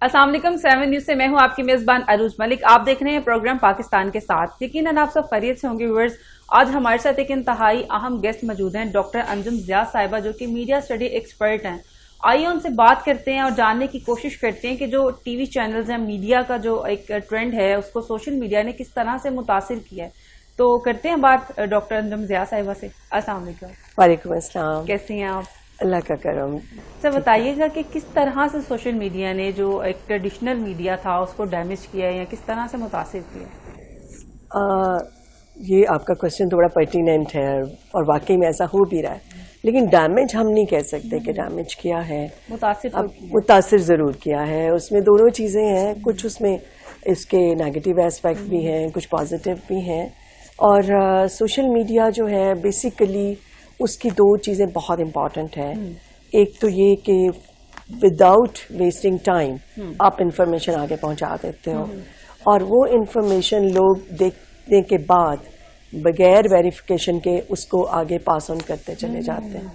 السلام علیکم 7 نیوز سے میں ہوں آپ کی میزبان عروج ملک. آپ دیکھ رہے ہیں پروگرام پاکستان کے ساتھ. یقیناً آپ سب خیریت سے ہوں گے ویورز. آج ہمارے ساتھ ایک انتہائی اہم گیسٹ موجود ہیں, ڈاکٹر انجم ضیاء صاحبہ, جو کہ میڈیا اسٹڈی ایکسپرٹ ہیں. آئیے ان سے بات کرتے ہیں اور جاننے کی کوشش کرتے ہیں کہ جو ٹی وی چینلز ہیں, میڈیا کا جو ایک ٹرینڈ ہے, اس کو سوشل میڈیا نے کس طرح سے متاثر کیا ہے. تو کرتے ہیں بات ڈاکٹر انجم ضیاء صاحبہ سے. السلام علیکم. وعلیکم السلام. کیسی ہیں آپ؟ اللہ کا کرم. سر بتائیے گا کہ کس طرح سے سوشل میڈیا نے جو ایک ٹریڈیشنل میڈیا تھا اس کو ڈیمیج کیا ہے یا کس طرح سے متاثر کیا؟ یہ آپ کا کوشچن تھوڑا پرٹیننٹ ہے اور واقعی میں ایسا ہو بھی رہا ہے, لیکن ڈیمیج ہم نہیں کہہ سکتے کہ ڈیمیج کیا ہے. متاثر ضرور کیا ہے. اس میں دونوں چیزیں ہیں, کچھ اس میں اس کے نیگیٹو اسپیکٹ بھی ہیں, کچھ پازیٹیو بھی ہیں. اور سوشل میڈیا جو ہے بیسیکلی اس کی دو چیزیں بہت امپورٹنٹ ہیں. ایک تو یہ کہ وداؤٹ ویسٹنگ ٹائم آپ انفارمیشن آگے پہنچا دیتے ہو, اور وہ انفارمیشن لوگ دیکھنے کے بعد بغیر ویریفیکیشن کے اس کو آگے پاس آن کرتے چلے جاتے ہیں,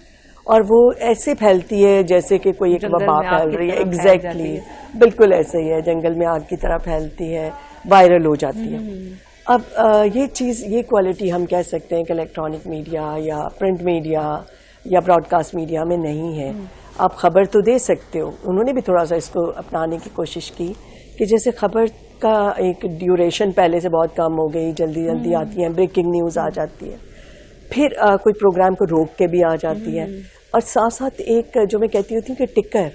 اور وہ ایسے پھیلتی ہے جیسے کہ کوئی ایک وبا پھیل رہی ہے. ایگزیکٹلی بالکل ایسے ہی ہے, جنگل میں آگ کی طرح پھیلتی ہے, وائرل ہو جاتی ہے. اب یہ کوالٹی ہم کہہ سکتے ہیں کہ الیکٹرانک میڈیا یا پرنٹ میڈیا یا براڈ کاسٹ میڈیا میں نہیں ہے. آپ خبر تو دے سکتے ہو, انہوں نے بھی تھوڑا سا اس کو اپنانے کی کوشش کی کہ جیسے خبر کا ایک ڈیوریشن پہلے سے بہت کم ہو گئی, جلدی جلدی آتی ہیں, بریکنگ نیوز آ جاتی ہے, پھر کوئی پروگرام کو روک کے بھی آ جاتی ہے, اور ساتھ ساتھ ایک جو میں کہتی ہوتی ہوں کہ ٹکر,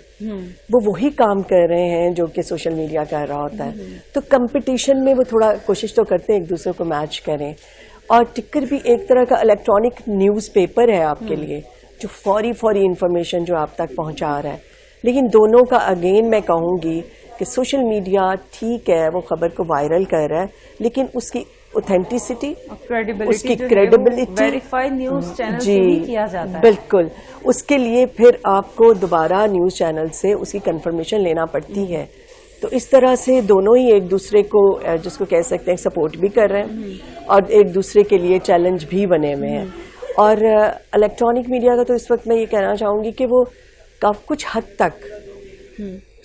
وہ وہی کام کر رہے ہیں جو کہ سوشل میڈیا کر رہا ہوتا ہے. تو کمپٹیشن میں وہ تھوڑا کوشش تو کرتے ہیں ایک دوسرے کو میچ کریں, اور ٹکر بھی ایک طرح کا الیکٹرانک نیوز پیپر ہے آپ کے لیے, جو فوری انفارمیشن جو آپ تک پہنچا رہا ہے. لیکن دونوں کا اگین میں کہوں گی کہ سوشل میڈیا ٹھیک ہے, وہ خبر کو وائرل کر رہا ہے, لیکن اس کی اوتھینٹسٹی, اس کی کریڈیبلٹی ویریفائی نیوز چینل سے ہی کیا جاتا ہے. بالکل, اس کے لیے پھر آپ کو دوبارہ نیوز چینل سے اس کی کنفرمیشن لینا پڑتی ہے. تو اس طرح سے دونوں ہی ایک دوسرے کو, جس کو کہہ سکتے ہیں, سپورٹ بھی کر رہے ہیں اور ایک دوسرے کے لیے چیلنج بھی بنے ہوئے ہیں. اور الیکٹرانک میڈیا کا تو اس وقت میں یہ کہنا چاہوں گی کہ وہ کچھ حد تک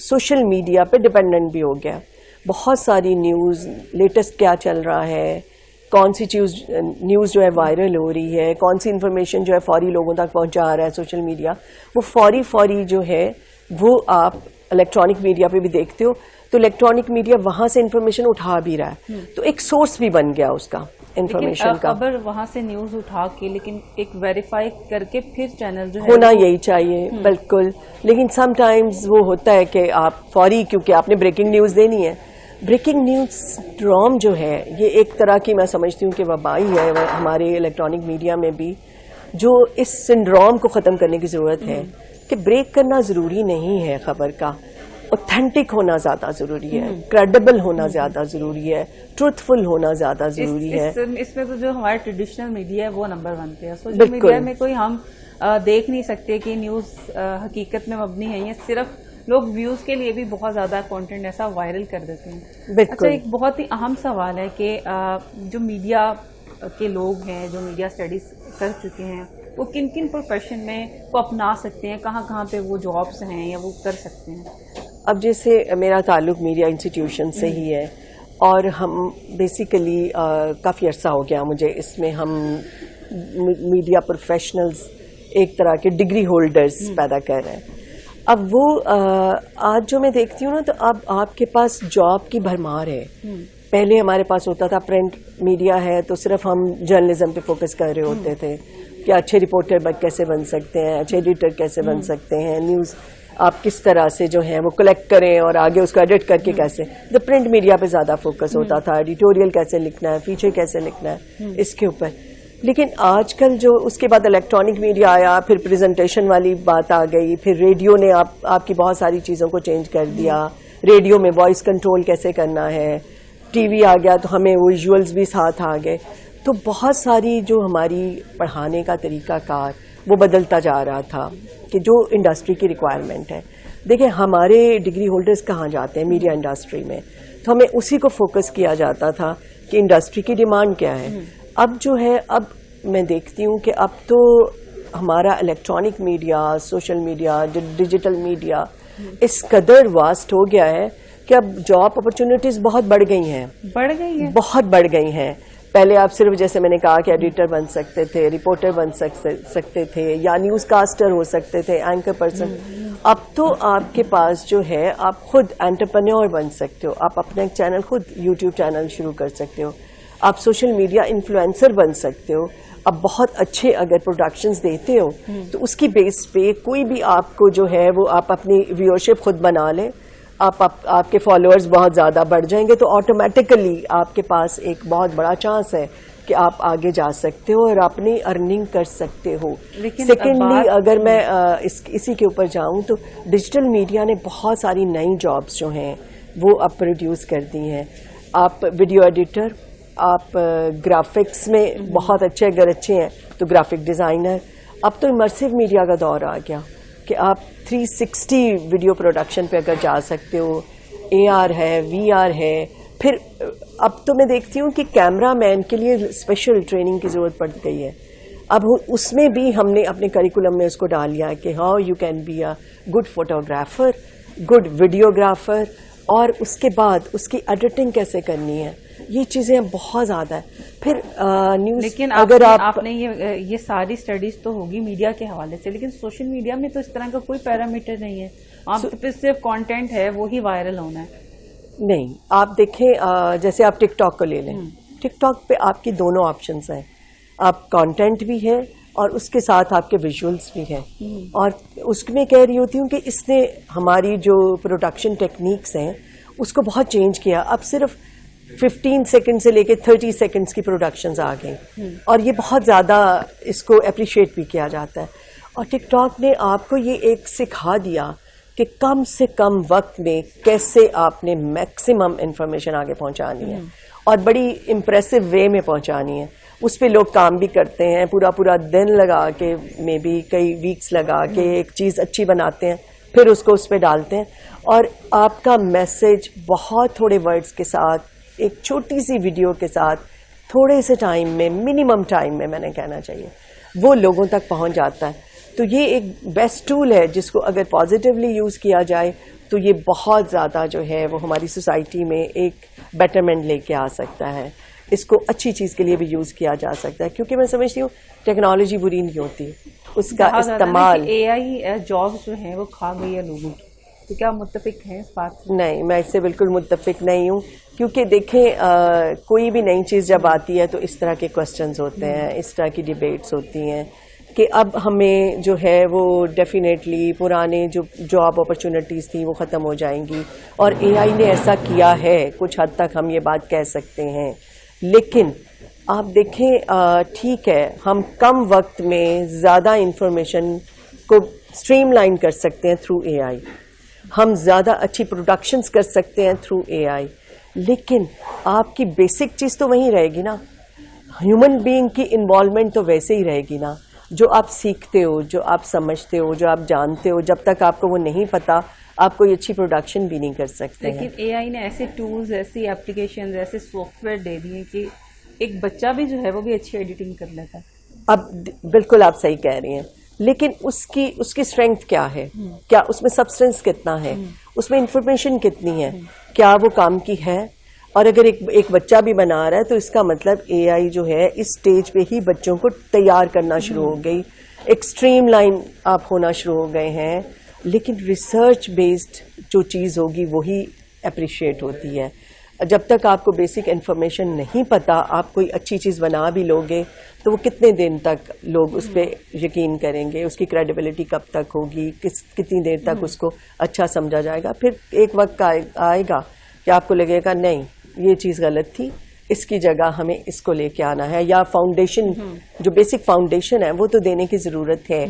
سوشل میڈیا پہ ڈپینڈنٹ بھی ہو گیا. بہت ساری نیوز, لیٹسٹ کیا چل رہا ہے, کون سی نیوز جو ہے وائرل ہو رہی ہے, کون سی انفارمیشن جو ہے فوری لوگوں تک پہنچا رہا ہے سوشل میڈیا, وہ فوری جو ہے وہ آپ الیکٹرانک میڈیا پہ بھی دیکھتے ہو. تو الیکٹرانک میڈیا وہاں سے انفارمیشن اٹھا بھی رہا ہے, تو ایک سورس بھی بن گیا اس کا انفارمیشن کا. خبر وہاں سے نیوز اٹھا کے, لیکن ایک ویریفائی کر کے پھر چینل جو ہے ہونا یہی چاہیے. بالکل, لیکن سم ٹائمز وہ ہوتا ہے کہ آپ فوری, کیونکہ آپ نے بریکنگ نیوز دینی ہے. بریکنگ نیوز سنڈروم جو ہے یہ ایک طرح کی میں سمجھتی ہوں کہ وبائی ہے ہمارے الیکٹرانک میڈیا میں بھی, جو اس سنڈروم کو ختم کرنے کی ضرورت ہے کہ بریک کرنا ضروری نہیں ہے, خبر کا اوتھینٹک ہونا زیادہ ضروری ہے, کریڈیبل ہونا زیادہ ضروری ہے, ٹروتھفل ہونا زیادہ ضروری ہے. اس میں تو جو ہمارا ٹریڈیشنل میڈیا ہے وہ نمبر 1 پہ ہے. سوشل میڈیا میں کوئی ہم دیکھ نہیں سکتے کہ نیوز حقیقت میں مبنی ہے, یہ صرف لوگ ویوز کے لیے بھی بہت زیادہ کنٹینٹ ایسا وائرل کر دیتے ہیں. اچھا, ایک بہت ہی اہم سوال ہے کہ جو میڈیا کے لوگ ہیں, جو میڈیا اسٹڈیز کر چکے ہیں, وہ کن کن پروفیشن میں وہ اپنا سکتے ہیں, کہاں پہ وہ جابس ہیں یا وہ کر سکتے ہیں؟ اب جیسے میرا تعلق میڈیا انسٹیٹیوشن سے ہی ہے, اور ہم بیسیکلی کافی عرصہ ہو گیا مجھے اس میں, ہم میڈیا پروفیشنلز ایک طرح کے ڈگری ہولڈرز پیدا کر رہے ہیں. اب وہ آج جو میں دیکھتی ہوں نا, تو اب آپ کے پاس جاب کی بھرمار ہے. پہلے ہمارے پاس ہوتا تھا پرنٹ میڈیا ہے تو صرف ہم جرنلزم پہ فوکس کر رہے ہوتے تھے کہ اچھے رپورٹر کیسے بن سکتے ہیں, اچھے ایڈیٹر کیسے بن سکتے ہیں, نیوز آپ کس طرح سے جو ہیں وہ کلیکٹ کریں اور آگے اس کو ایڈٹ کر کے کیسے. تو پرنٹ میڈیا پہ زیادہ فوکس ہوتا تھا, ایڈیٹوریل کیسے لکھنا ہے, فیچر کیسے لکھنا ہے, اس کے اوپر. لیکن آج کل جو اس کے بعد الیکٹرانک میڈیا آیا, پھر پریزنٹیشن والی بات آ گئی, پھر ریڈیو نے آپ کی بہت ساری چیزوں کو چینج کر دیا. ریڈیو میں وائس کنٹرول کیسے کرنا ہے, ٹی وی آ گیا تو ہمیں ویژولز بھی ساتھ آ گئے. تو بہت ساری جو ہماری پڑھانے کا طریقہ کار وہ بدلتا جا رہا تھا کہ جو انڈسٹری کی ریکوائرمنٹ ہے. دیکھیں ہمارے ڈگری ہولڈرز کہاں جاتے ہیں میڈیا انڈسٹری میں, تو ہمیں اسی کو فوکس کیا جاتا تھا کہ انڈسٹری کی ڈیمانڈ کیا ہے. اب جو ہے, اب میں دیکھتی ہوں کہ اب تو ہمارا electronic media, social media, digital media اس قدر واسٹ ہو گیا ہے کہ اب جاب اپرچونٹیز بہت بڑھ گئی ہیں، بہت بڑھ گئی ہیں. پہلے آپ صرف جیسے میں نے کہا کہ ایڈیٹر بن سکتے تھے، رپورٹر بن سکتے تھے، یا نیوز کاسٹر ہو سکتے تھے، اینکر پرسن. اب تو آپ کے پاس جو ہے آپ خود انٹرپرینیور بن سکتے ہو، آپ اپنا ایک چینل خود یوٹیوب چینل شروع کر سکتے ہو، آپ سوشل میڈیا انفلوئنسر بن سکتے ہو. اب بہت اچھے اگر پروڈکشنز دیتے ہو تو اس کی بیس پہ کوئی بھی آپ کو جو ہے وہ آپ اپنی ویورشپ خود بنا لیں، آپ کے فالوورز بہت زیادہ بڑھ جائیں گے تو آٹومیٹیکلی آپ کے پاس ایک بہت بڑا چانس ہے کہ آپ آگے جا سکتے ہو اور اپنی ارننگ کر سکتے ہو. سیکنڈلی اگر میں اسی کے اوپر جاؤں تو ڈیجیٹل میڈیا نے بہت ساری نئی جابز جو ہیں وہ اب پروڈیوس کر دی ہیں. آپ ویڈیو ایڈیٹر، آپ گرافکس میں بہت اگر اچھے ہیں تو گرافک ڈیزائنر. اب تو امرسیو میڈیا کا دور آ گیا کہ آپ 360 ویڈیو پروڈکشن پہ اگر جا سکتے ہو. اے آر ہے، وی آر ہے. پھر اب تو میں دیکھتی ہوں کہ کیمرہ مین کے لیے اسپیشل ٹریننگ کی ضرورت پڑ گئی ہے. اب اس میں بھی ہم نے اپنے کریکولم میں اس کو ڈال لیا کہ how you can be a good photographer, good videographer, اور اس کے بعد اس کی ایڈیٹنگ کیسے کرنی ہے. یہ چیزیں بہت زیادہ ہیں. پھر نیوز، لیکن اگر آپ نے یہ ساری اسٹڈیز تو ہوگی میڈیا کے حوالے سے، لیکن سوشل میڈیا میں تو اس طرح کا کوئی پیرامیٹر نہیں ہے. آپ پہ صرف کانٹینٹ ہے وہی وائرل ہونا ہے. نہیں، آپ دیکھیں جیسے آپ ٹک ٹاک کو لے لیں. ٹک ٹاک پہ آپ کی دونوں آپشنز ہیں. آپ کانٹینٹ بھی ہے اور اس کے ساتھ آپ کے ویژولز بھی ہیں. اور اس میں کہہ رہی ہوتی ہوں کہ اس نے ہماری جو پروڈکشن ٹیکنیکس ہیں اس کو بہت چینج کیا. اب صرف 15 سیکنڈ سے لے کے 30 سیکنڈز کی پروڈکشنز آ گئی اور یہ بہت زیادہ اس کو اپریشیٹ بھی کیا جاتا ہے. اور ٹک ٹاک نے آپ کو یہ ایک سکھا دیا کہ کم سے کم وقت میں کیسے آپ نے میکسیمم انفارمیشن آگے پہنچانی ہے اور بڑی امپریسو وے میں پہنچانی ہے. اس پہ لوگ کام بھی کرتے ہیں، پورا دن لگا کے، میں بھی کئی ویکس لگا کے ایک چیز اچھی بناتے ہیں، پھر اس کو اس پہ ڈالتے ہیں اور آپ کا میسج بہت تھوڑے ورڈز کے ساتھ، ایک چھوٹی سی ویڈیو کے ساتھ، تھوڑے سے ٹائم میں، منیمم ٹائم میں نے کہنا چاہیے، وہ لوگوں تک پہنچ جاتا ہے. تو یہ ایک بیسٹ ٹول ہے جس کو اگر پازیٹیولی یوز کیا جائے تو یہ بہت زیادہ جو ہے وہ ہماری سوسائٹی میں ایک بیٹرمنٹ لے کے آ سکتا ہے. اس کو اچھی چیز کے لیے بھی یوز کیا جا سکتا ہے، کیونکہ میں سمجھتی ہوں ٹیکنالوجی بری نہیں ہوتی، اس کا استعمال. اے آئی جاب جو ہے وہ کھا گئی ہے لوگوں کی، تو کیا متفق ہیں اس بات سے؟ نہیں، میں اس سے بالکل متفق نہیں ہوں. کیونکہ دیکھیں کوئی بھی نئی چیز جب آتی ہے تو اس طرح کے کوسچنز ہوتے ہیں، اس طرح کی ڈیبیٹس ہوتی ہیں کہ اب ہمیں جو ہے وہ ڈیفینیٹلی پرانے جو جاب اپرچونٹیز تھیں وہ ختم ہو جائیں گی. اور اے آئی نے ایسا کیا ہے، کچھ حد تک ہم یہ بات کہہ سکتے ہیں. لیکن آپ دیکھیں ٹھیک ہے، ہم کم وقت میں زیادہ انفارمیشن کو اسٹریم لائن کر سکتے ہیں تھرو اے آئی، ہم زیادہ اچھی پروڈکشنز کر سکتے ہیں تھرو اے آئی. لیکن آپ کی بیسک چیز تو وہیں رہے گی نا، ہیومن بینگ کی انوالومنٹ تو ویسے ہی رہے گی نا. جو آپ سیکھتے ہو، جو آپ سمجھتے ہو، جو آپ جانتے ہو، جب تک آپ کو وہ نہیں پتا آپ کوئی اچھی پروڈکشن بھی نہیں کر سکتے. لیکن اے آئی نے ایسے ٹولز، ایسی اپلیکیشنز، ایسے سافٹ ویئر دے دیے کہ ایک بچہ بھی جو ہے وہ بھی اچھی ایڈیٹنگ کر لیتا ہے. اب بالکل آپ صحیح کہہ رہی ہیں، لیکن اس کی اسٹرینتھ کیا ہے، کیا اس میں سبسٹنس کتنا ہے، اس میں انفارمیشن کتنی ہے، کیا وہ کام کی ہے. اور اگر ایک بچہ بھی بنا رہا ہے تو اس کا مطلب اے آئی جو ہے اس سٹیج پہ ہی بچوں کو تیار کرنا شروع ہو گئی، ایکسٹریم لائن آپ ہونا شروع ہو گئے ہیں. لیکن ریسرچ بیسڈ جو چیز ہوگی وہی اپریشیٹ ہوتی ہے. جب تک آپ کو بیسک انفارمیشن نہیں پتا، آپ کوئی اچھی چیز بنا بھی لوگے تو وہ کتنے دن تک لوگ اس پہ یقین کریں گے، اس کی کریڈیبلٹی کب تک ہوگی، کتنی دیر تک اس کو اچھا سمجھا جائے گا. پھر ایک وقت آئے گا کہ آپ کو لگے گا نہیں یہ چیز غلط تھی، اس کی جگہ ہمیں اس کو لے کے آنا ہے. یا فاؤنڈیشن، جو بیسک فاؤنڈیشن ہے وہ تو دینے کی ضرورت ہے.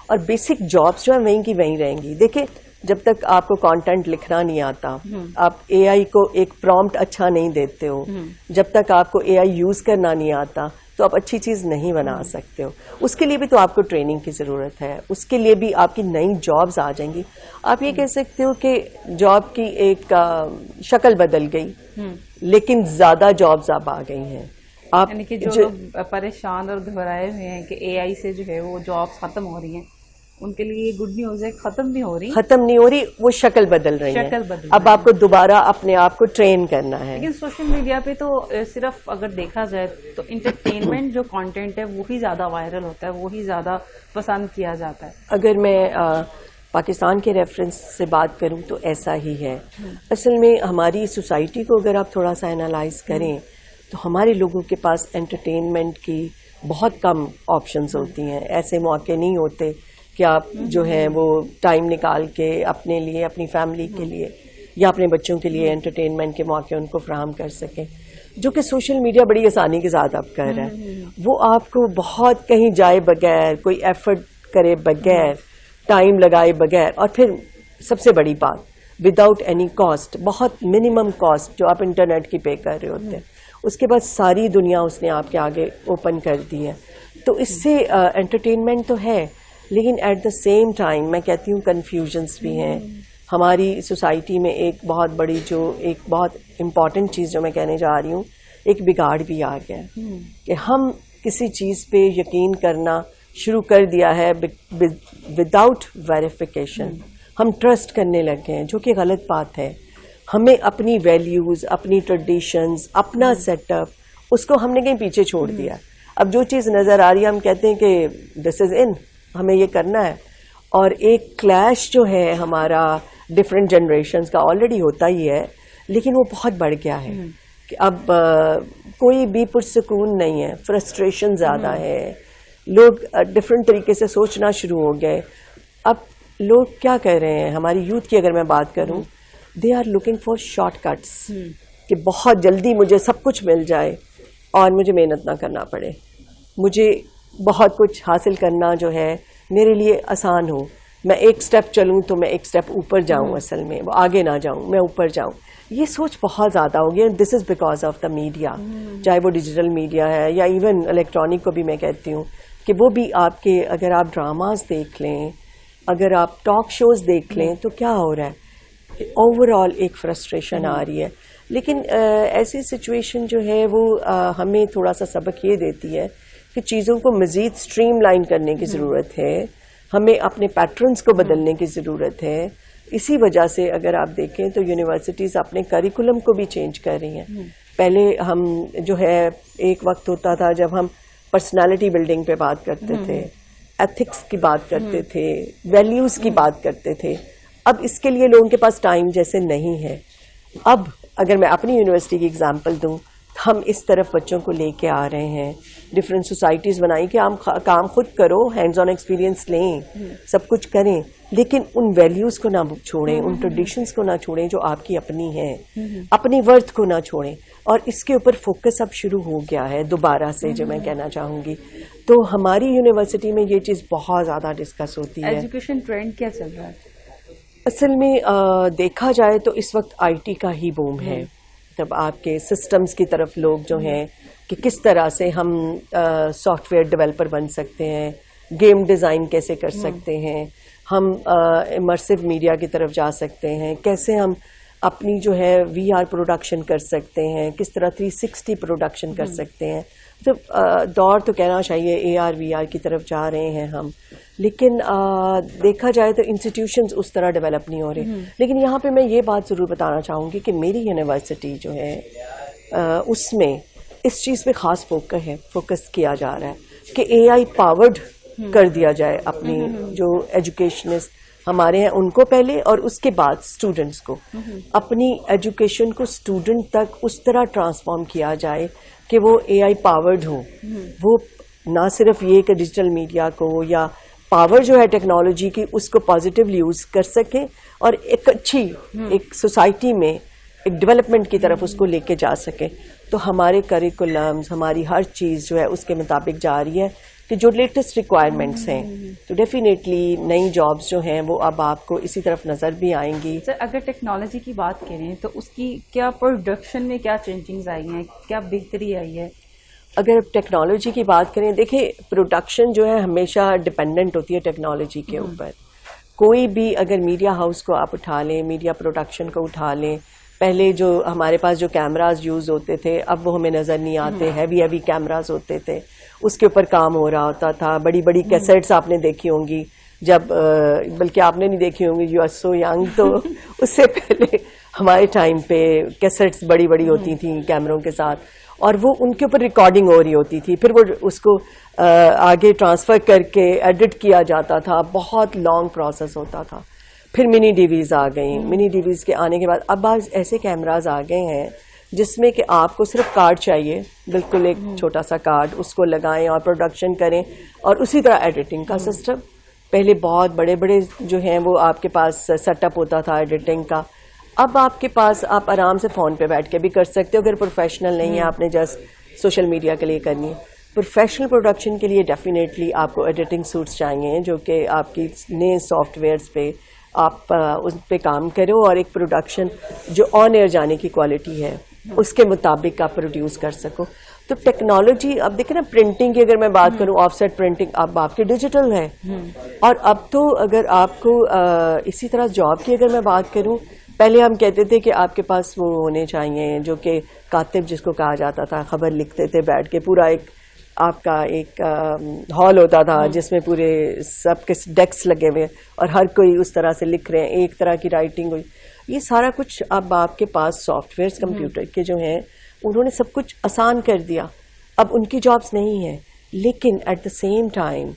اور بیسک جابس جو ہیں وہیں کی وہیں رہیں گی. دیکھیں جب تک آپ کو کانٹینٹ لکھنا نہیں آتا، آپ اے آئی کو ایک پرومپٹ اچھا نہیں دیتے ہو، جب تک آپ کو اے آئی یوز کرنا نہیں آتا تو آپ اچھی چیز نہیں بنا سکتے ہو. اس کے لیے بھی تو آپ کو ٹریننگ کی ضرورت ہے، اس کے لیے بھی آپ کی نئی جابز آ جائیں گی. آپ یہ کہہ سکتے ہو کہ جاب کی ایک شکل بدل گئی، لیکن زیادہ جابز اب آ گئی ہیں. آپ یعنی کہ جو لوگ پریشان اور گھبرائے ہوئے ہیں کہ اے آئی سے جو ہے وہ جابز ختم ہو رہی ہیں، ان کے لیے گڈ نیوز ہے، ختم نہیں ہو رہی، وہ شکل بدل رہی ہے. اب آپ کو دوبارہ اپنے آپ کو ٹرین کرنا ہے. لیکن سوشل میڈیا پہ تو صرف اگر دیکھا جائے تو انٹرٹینمنٹ جو کانٹینٹ ہے وہی زیادہ وائرل ہوتا ہے، وہی زیادہ پسند کیا جاتا ہے. اگر میں پاکستان کے ریفرنس سے بات کروں تو ایسا ہی ہے. اصل میں ہماری سوسائٹی کو اگر آپ تھوڑا سا انالائز کریں تو ہمارے لوگوں کے پاس انٹرٹینمنٹ کی بہت کم آپشنز ہوتی ہیں. ایسے موقع نہیں ہوتے کہ آپ جو ہے وہ ٹائم نکال کے اپنے لیے، اپنی فیملی کے لیے یا اپنے بچوں کے لیے انٹرٹینمنٹ کے موقع ان کو فراہم کر سکیں، جو کہ سوشل میڈیا بڑی آسانی کے ساتھ اب کر رہا ہے. وہ آپ کو بہت کہیں جائے بغیر، کوئی ایفرٹ کرے بغیر، ٹائم لگائے بغیر، اور پھر سب سے بڑی بات وداؤٹ اینی کاسٹ، بہت منیمم کاسٹ جو آپ انٹرنیٹ کی پے کر رہے ہوتے ہیں، اس کے بعد ساری دنیا اس نے آپ کے آگے اوپن کر دی ہے. تو اس سے انٹرٹینمنٹ تو ہے، لیکن ایٹ دا سیم ٹائم میں کہتی ہوں کنفیوژنس بھی ہیں. ہماری سوسائٹی میں ایک بہت بڑی، جو ایک بہت امپورٹنٹ چیز جو میں کہنے جا رہی ہوں، ایک بگاڑ بھی آ گیا کہ ہم کسی چیز پہ یقین کرنا شروع کر دیا ہے وداؤٹ ویریفیکیشن. ہم ٹرسٹ کرنے لگ گئے ہیں، جو کہ غلط بات ہے. ہمیں اپنی ویلیوز، اپنی ٹریڈیشنز، اپنا سیٹ اپ، اس کو ہم نے کہیں پیچھے چھوڑ دیا. اب جو چیز نظر آ رہی ہے ہم کہتے ہیں کہ دس از ان، ہمیں یہ کرنا ہے. اور ایک کلیش جو ہے ہمارا ڈفرینٹ جنریشنز کا آلریڈی ہوتا ہی ہے، لیکن وہ بہت بڑھ گیا ہے کہ اب کوئی بھی پرسکون نہیں ہے، فرسٹریشن زیادہ ہے، لوگ ڈفرینٹ طریقے سے سوچنا شروع ہو گئے. اب لوگ کیا کہہ رہے ہیں، ہماری یوتھ کی اگر میں بات کروں، they are looking for shortcuts, کہ بہت جلدی مجھے سب کچھ مل جائے اور مجھے محنت نہ کرنا پڑے، مجھے بہت کچھ حاصل کرنا جو ہے میرے لیے آسان ہو. میں ایک سٹیپ چلوں تو میں ایک سٹیپ اوپر جاؤں، اصل میں وہ آگے نہ جاؤں، میں اوپر جاؤں. یہ سوچ بہت زیادہ ہو گئی. This is because of the media, چاہے وہ ڈیجیٹل میڈیا ہے یا ایون الیکٹرانک کو بھی میں کہتی ہوں کہ وہ بھی آپ کے، اگر آپ ڈراماز دیکھ لیں، اگر آپ ٹاک شوز دیکھ لیں، تو کیا ہو رہا ہے، اوور آل ایک فرسٹریشن آ رہی ہے. لیکن ایسی سچویشن جو ہے وہ ہمیں تھوڑا سا سبق یہ دیتی ہے کہ چیزوں کو مزید اسٹریم لائن کرنے کی ضرورت ہے، ہمیں اپنے پیٹرنز کو بدلنے کی ضرورت ہے. اسی وجہ سے اگر آپ دیکھیں تو یونیورسٹیز اپنے کریکولم کو بھی چینج کر رہی ہیں. پہلے ہم جو ہے ایک وقت ہوتا تھا جب ہم پرسنالٹی بلڈنگ پہ بات کرتے تھے، ایتھکس کی بات کرتے تھے، ویلیوز کی بات کرتے تھے. اب اس کے لیے لوگوں کے پاس ٹائم جیسے نہیں ہے. اب اگر میں اپنی یونیورسٹی کی اگزامپل دوں، ہم اس طرف بچوں کو لے کے آ رہے ہیں، ڈفرینٹ سوسائٹیز بنائی کہ ہم کام خود کرو، ہینڈز آن ایکسپیرینس لیں، سب کچھ کریں، لیکن ان ویلیوز کو نہ چھوڑیں، ان ٹریڈیشنز کو نہ چھوڑیں جو آپ کی اپنی ہیں، اپنی ورتھ کو نہ چھوڑیں. اور اس کے اوپر فوکس اب شروع ہو گیا ہے دوبارہ سے، جو میں کہنا چاہوں گی. تو ہماری یونیورسٹی میں یہ چیز بہت زیادہ ڈسکس ہوتی ہے. ایجوکیشن ٹرینڈ کیا چل رہا ہے؟ اصل میں دیکھا جائے تو اس وقت آئی ٹی کا ہی بوم ہے. جب آپ کے سسٹمز کی طرف لوگ جو ہیں کہ کس طرح سے ہم سافٹ ویئر ڈیولپر بن سکتے ہیں، گیم ڈیزائن کیسے کر سکتے ہیں، ہم امرسو میڈیا کی طرف جا سکتے ہیں، کیسے ہم اپنی جو ہے وی آر پروڈکشن کر سکتے ہیں، کس طرح 360 پروڈکشن کر سکتے ہیں. تو دور تو کہنا چاہیے اے آر وی آر کی طرف جا رہے ہیں ہم. لیکن دیکھا جائے تو انسٹیٹیوشنز اس طرح ڈیولپ نہیں ہو رہے. لیکن یہاں پہ میں یہ بات ضرور بتانا چاہوں گی کہ میری یونیورسٹی جو ہے اس میں اس چیز پہ خاص فوکس کیا جا رہا ہے کہ اے آئی پاورڈ کر دیا جائے اپنی جو ایجوکیشنسٹ ہمارے ہیں ان کو پہلے، اور اس کے بعد اسٹوڈنٹس کو. اپنی ایجوکیشن کو اسٹوڈنٹ تک اس طرح ٹرانسفارم کیا جائے کہ وہ اے آئی پاورڈ ہو. وہ نہ صرف یہ کہ ڈیجیٹل میڈیا کو یا پاور جو ہے ٹیکنالوجی کی اس کو پازیٹیولی یوز کر سکیں اور ایک اچھی ایک سوسائٹی میں ایک ڈیولپمنٹ کی طرف اس کو لے کے جا سکیں. تو ہمارے کریکولمز، ہماری ہر چیز جو ہے اس کے مطابق جا رہی ہے کہ جو لیٹسٹ ریکوائرمنٹس ہیں. تو ڈیفینیٹلی نئی جابس جو ہیں وہ اب آپ کو اسی طرف نظر بھی آئیں گی. سر اگر ٹیکنالوجی کی بات کریں تو اس کی کیا پروڈکشن میں کیا چینجنگز آئی ہیں، کیا بہتری آئی ہے؟ اگر ٹیکنالوجی کی بات کریں، دیکھیں پروڈکشن جو ہے ہمیشہ ڈپینڈنٹ ہوتی ہے ٹیکنالوجی کے اوپر. کوئی بھی اگر میڈیا ہاؤس کو آپ اٹھا لیں، میڈیا پروڈکشن کو اٹھا لیں، پہلے جو ہمارے پاس جو کیمراز یوز ہوتے تھے اب وہ ہمیں نظر نہیں آتے. ہیوی کیمراز ہوتے تھے، اس کے اوپر کام ہو رہا ہوتا تھا. بڑی بڑی کیسٹس آپ نے دیکھی ہوں گی جب بلکہ آپ نے نہیں دیکھی ہوں گی, یو آر سو ینگ, تو اس سے پہلے ہمارے ٹائم پہ کیسٹس بڑی بڑی ہوتی تھیں کیمروں کے ساتھ, اور وہ ان کے اوپر ریکارڈنگ ہو رہی ہوتی تھی, پھر وہ اس کو آگے ٹرانسفر کر کے ایڈٹ کیا جاتا تھا, بہت لانگ پروسیس ہوتا تھا. پھر منی ڈی ویز آ گئیں, منی ڈی ویز کے آنے کے بعد اب آج ایسے کیمراز آ گئے ہیں جس میں کہ آپ کو صرف کارڈ چاہیے, بالکل ایک چھوٹا سا کارڈ, اس کو لگائیں اور پروڈکشن کریں, اور اسی طرح ایڈیٹنگ کا سسٹم. پہلے بہت بڑے بڑے جو ہیں وہ آپ کے پاس سیٹ اپ ہوتا تھا ایڈیٹنگ کا, اب آپ کے پاس آپ آرام سے فون پہ بیٹھ کے بھی کر سکتے ہو اگر پروفیشنل نہیں ہے, آپ نے جسٹ سوشل میڈیا کے لیے کرنی ہے. پروفیشنل پروڈکشن کے لیے ڈیفینیٹلی آپ کو ایڈیٹنگ سوٹس چاہیے جو کہ آپ کی نئے سافٹ ویئرس پہ آپ اس پہ کام کرو, اور ایک پروڈکشن جو آن ایئر جانے کی کوالٹی ہے اس کے مطابق آپ پروڈیوس کر سکو. تو ٹیکنالوجی, اب دیکھیں نا پرنٹنگ کی اگر میں بات کروں, آف سیٹ پرنٹنگ اب آپ کی ڈیجیٹل ہے, اور اب تو اگر آپ کو اسی طرح جاب کی اگر میں بات کروں, پہلے ہم کہتے تھے کہ آپ کے پاس وہ ہونے چاہیے جو کہ کاتب جس کو کہا جاتا تھا, خبر لکھتے تھے بیٹھ کے, پورا ایک آپ کا ایک ہال ہوتا تھا جس میں پورے سب کے ڈیسک لگے ہوئے اور ہر کوئی اس طرح سے لکھ رہے ہیں, ایک طرح کی رائٹنگ ہوئی. یہ سارا کچھ اب آپ کے پاس سافٹ ویئرس کمپیوٹر کے جو ہیں انہوں نے سب کچھ آسان کر دیا. اب ان کی جابس نہیں ہیں, لیکن ایٹ دا سیم ٹائم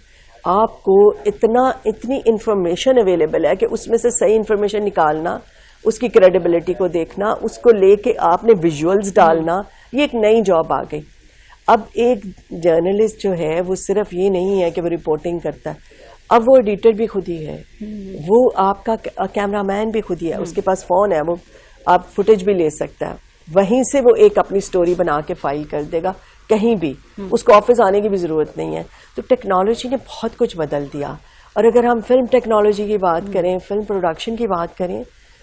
آپ کو اتنی انفارمیشن اویلیبل ہے کہ اس میں سے صحیح انفارمیشن نکالنا, اس کی کریڈیبلٹی کو دیکھنا, اس کو لے کے آپ نے ویژولز ڈالنا, یہ ایک نئی جاب آ گئی. اب ایک جرنلسٹ جو ہے وہ صرف یہ نہیں ہے کہ وہ رپورٹنگ کرتا ہے, اب وہ ایڈیٹر بھی خود ہی ہے, وہ آپ کا کیمرہ مین بھی خود ہی ہے, اس کے پاس فون ہے, وہ آپ فوٹیج بھی لے سکتا ہے, وہیں سے وہ ایک اپنی سٹوری بنا کے فائل کر دے گا کہیں بھی, اس کو آفس آنے کی بھی ضرورت نہیں ہے. تو ٹیکنالوجی نے بہت کچھ بدل دیا. اور اگر ہم فلم ٹیکنالوجی کی بات کریں, فلم پروڈکشن کی بات کریں,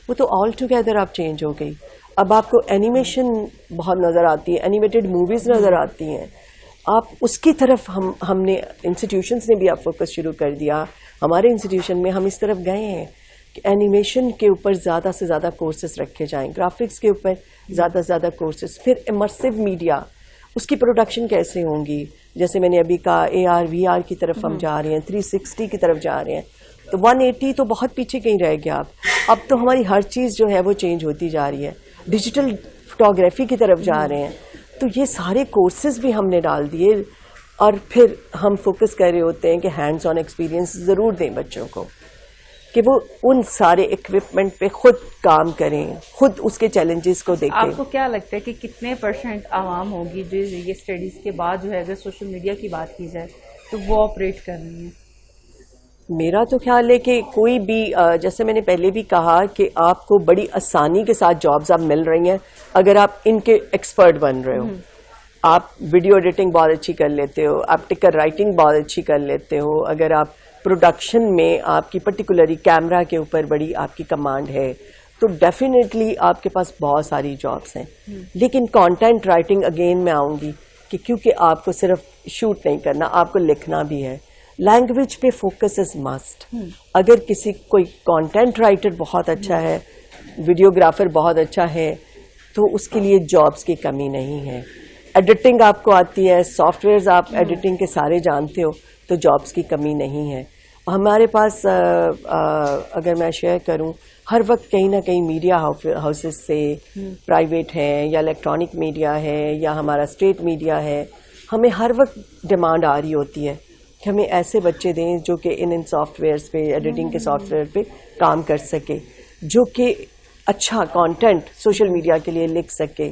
وہ تو آل ٹوگیدر اب چینج ہو گئی. اب آپ کو اینیمیشن بہت نظر آتی ہے, اینیمیٹڈ موویز نظر آتی ہیں, آپ اس کی طرف ہم نے انسٹیٹیوشنس نے بھی اب فوکس شروع کر دیا. ہمارے انسٹیٹیوشن میں ہم اس طرف گئے ہیں کہ اینیمیشن کے اوپر زیادہ سے زیادہ کورسز رکھے جائیں, گرافکس کے اوپر زیادہ سے زیادہ کورسز. پھر امرسو میڈیا, اس کی پروڈکشن کیسے ہوں گی, جیسے میں نے ابھی کہا AR VR کی طرف ہم جا رہے ہیں, 360 کی طرف جا رہے ہیں, تو 180 تو بہت پیچھے کہیں رہ گیا. اب تو ہماری ہر چیز جو ہے وہ چینج ہوتی جا رہی ہے, ڈیجیٹل فوٹوگرافی کی طرف جا رہے ہیں. تو یہ سارے کورسز بھی ہم نے ڈال دیے, اور پھر ہم فوکس کر رہے ہوتے ہیں کہ ہینڈز آن ایکسپیرینس ضرور دیں بچوں کو, کہ وہ ان سارے اکوپمنٹ پہ خود کام کریں, خود اس کے چیلنجز کو دیکھیں. آپ کو کیا لگتا ہے کہ کتنے % عوام ہوگی جو یہ اسٹڈیز کے بعد جو ہے اگر سوشل میڈیا کی بات کی جائے تو وہ آپریٹ کر رہی ہیں؟ میرا تو خیال ہے کہ کوئی بھی, جیسے میں نے پہلے بھی کہا کہ آپ کو بڑی آسانی کے ساتھ جابز اب مل رہی ہیں اگر آپ ان کے ایکسپرٹ بن رہے ہو. آپ ویڈیو ایڈیٹنگ بہت اچھی کر لیتے ہو, آپ ٹکر رائٹنگ بہت اچھی کر لیتے ہو, اگر آپ پروڈکشن میں آپ کی پرٹیکولرلی کیمرہ کے اوپر بڑی آپ کی کمانڈ ہے, تو ڈیفینیٹلی آپ کے پاز بہت ساری جابس ہیں. لیکن کانٹینٹ رائٹنگ اگین میں آؤں گی کہ کیونکہ آپ کو صرف شوٹ نہیں کرنا, آپ کو لکھنا بھی ہے. لینگویج پہ فوکس از مسٹ. اگر کوئی کانٹینٹ رائٹر بہت اچھا ہے, ویڈیوگرافر بہت اچھا ہے, تو اس کے لیے جابس کی کمی نہیں ہے. ایڈیٹنگ آپ کو آتی ہے, سافٹ ویئرز آپ ایڈیٹنگ کے سارے جانتے ہو, تو جابس کی کمی نہیں ہے. ہمارے پاس اگر میں شیئر کروں, ہر وقت کہیں نہ کہیں میڈیا ہاؤسز سے, پرائیویٹ ہیں یا الیکٹرانک میڈیا ہے یا ہمارا اسٹیٹ میڈیا ہے, ہمیں ہر وقت ڈیمانڈ آ رہی ہوتی ہے کہ ہمیں ایسے بچے دیں جو کہ ان سافٹ ویئرس پہ, ایڈیٹنگ کے سافٹ ویئر پہ کام کر سکے, جو کہ اچھا کانٹینٹ سوشل میڈیا کے لیے لکھ سکے,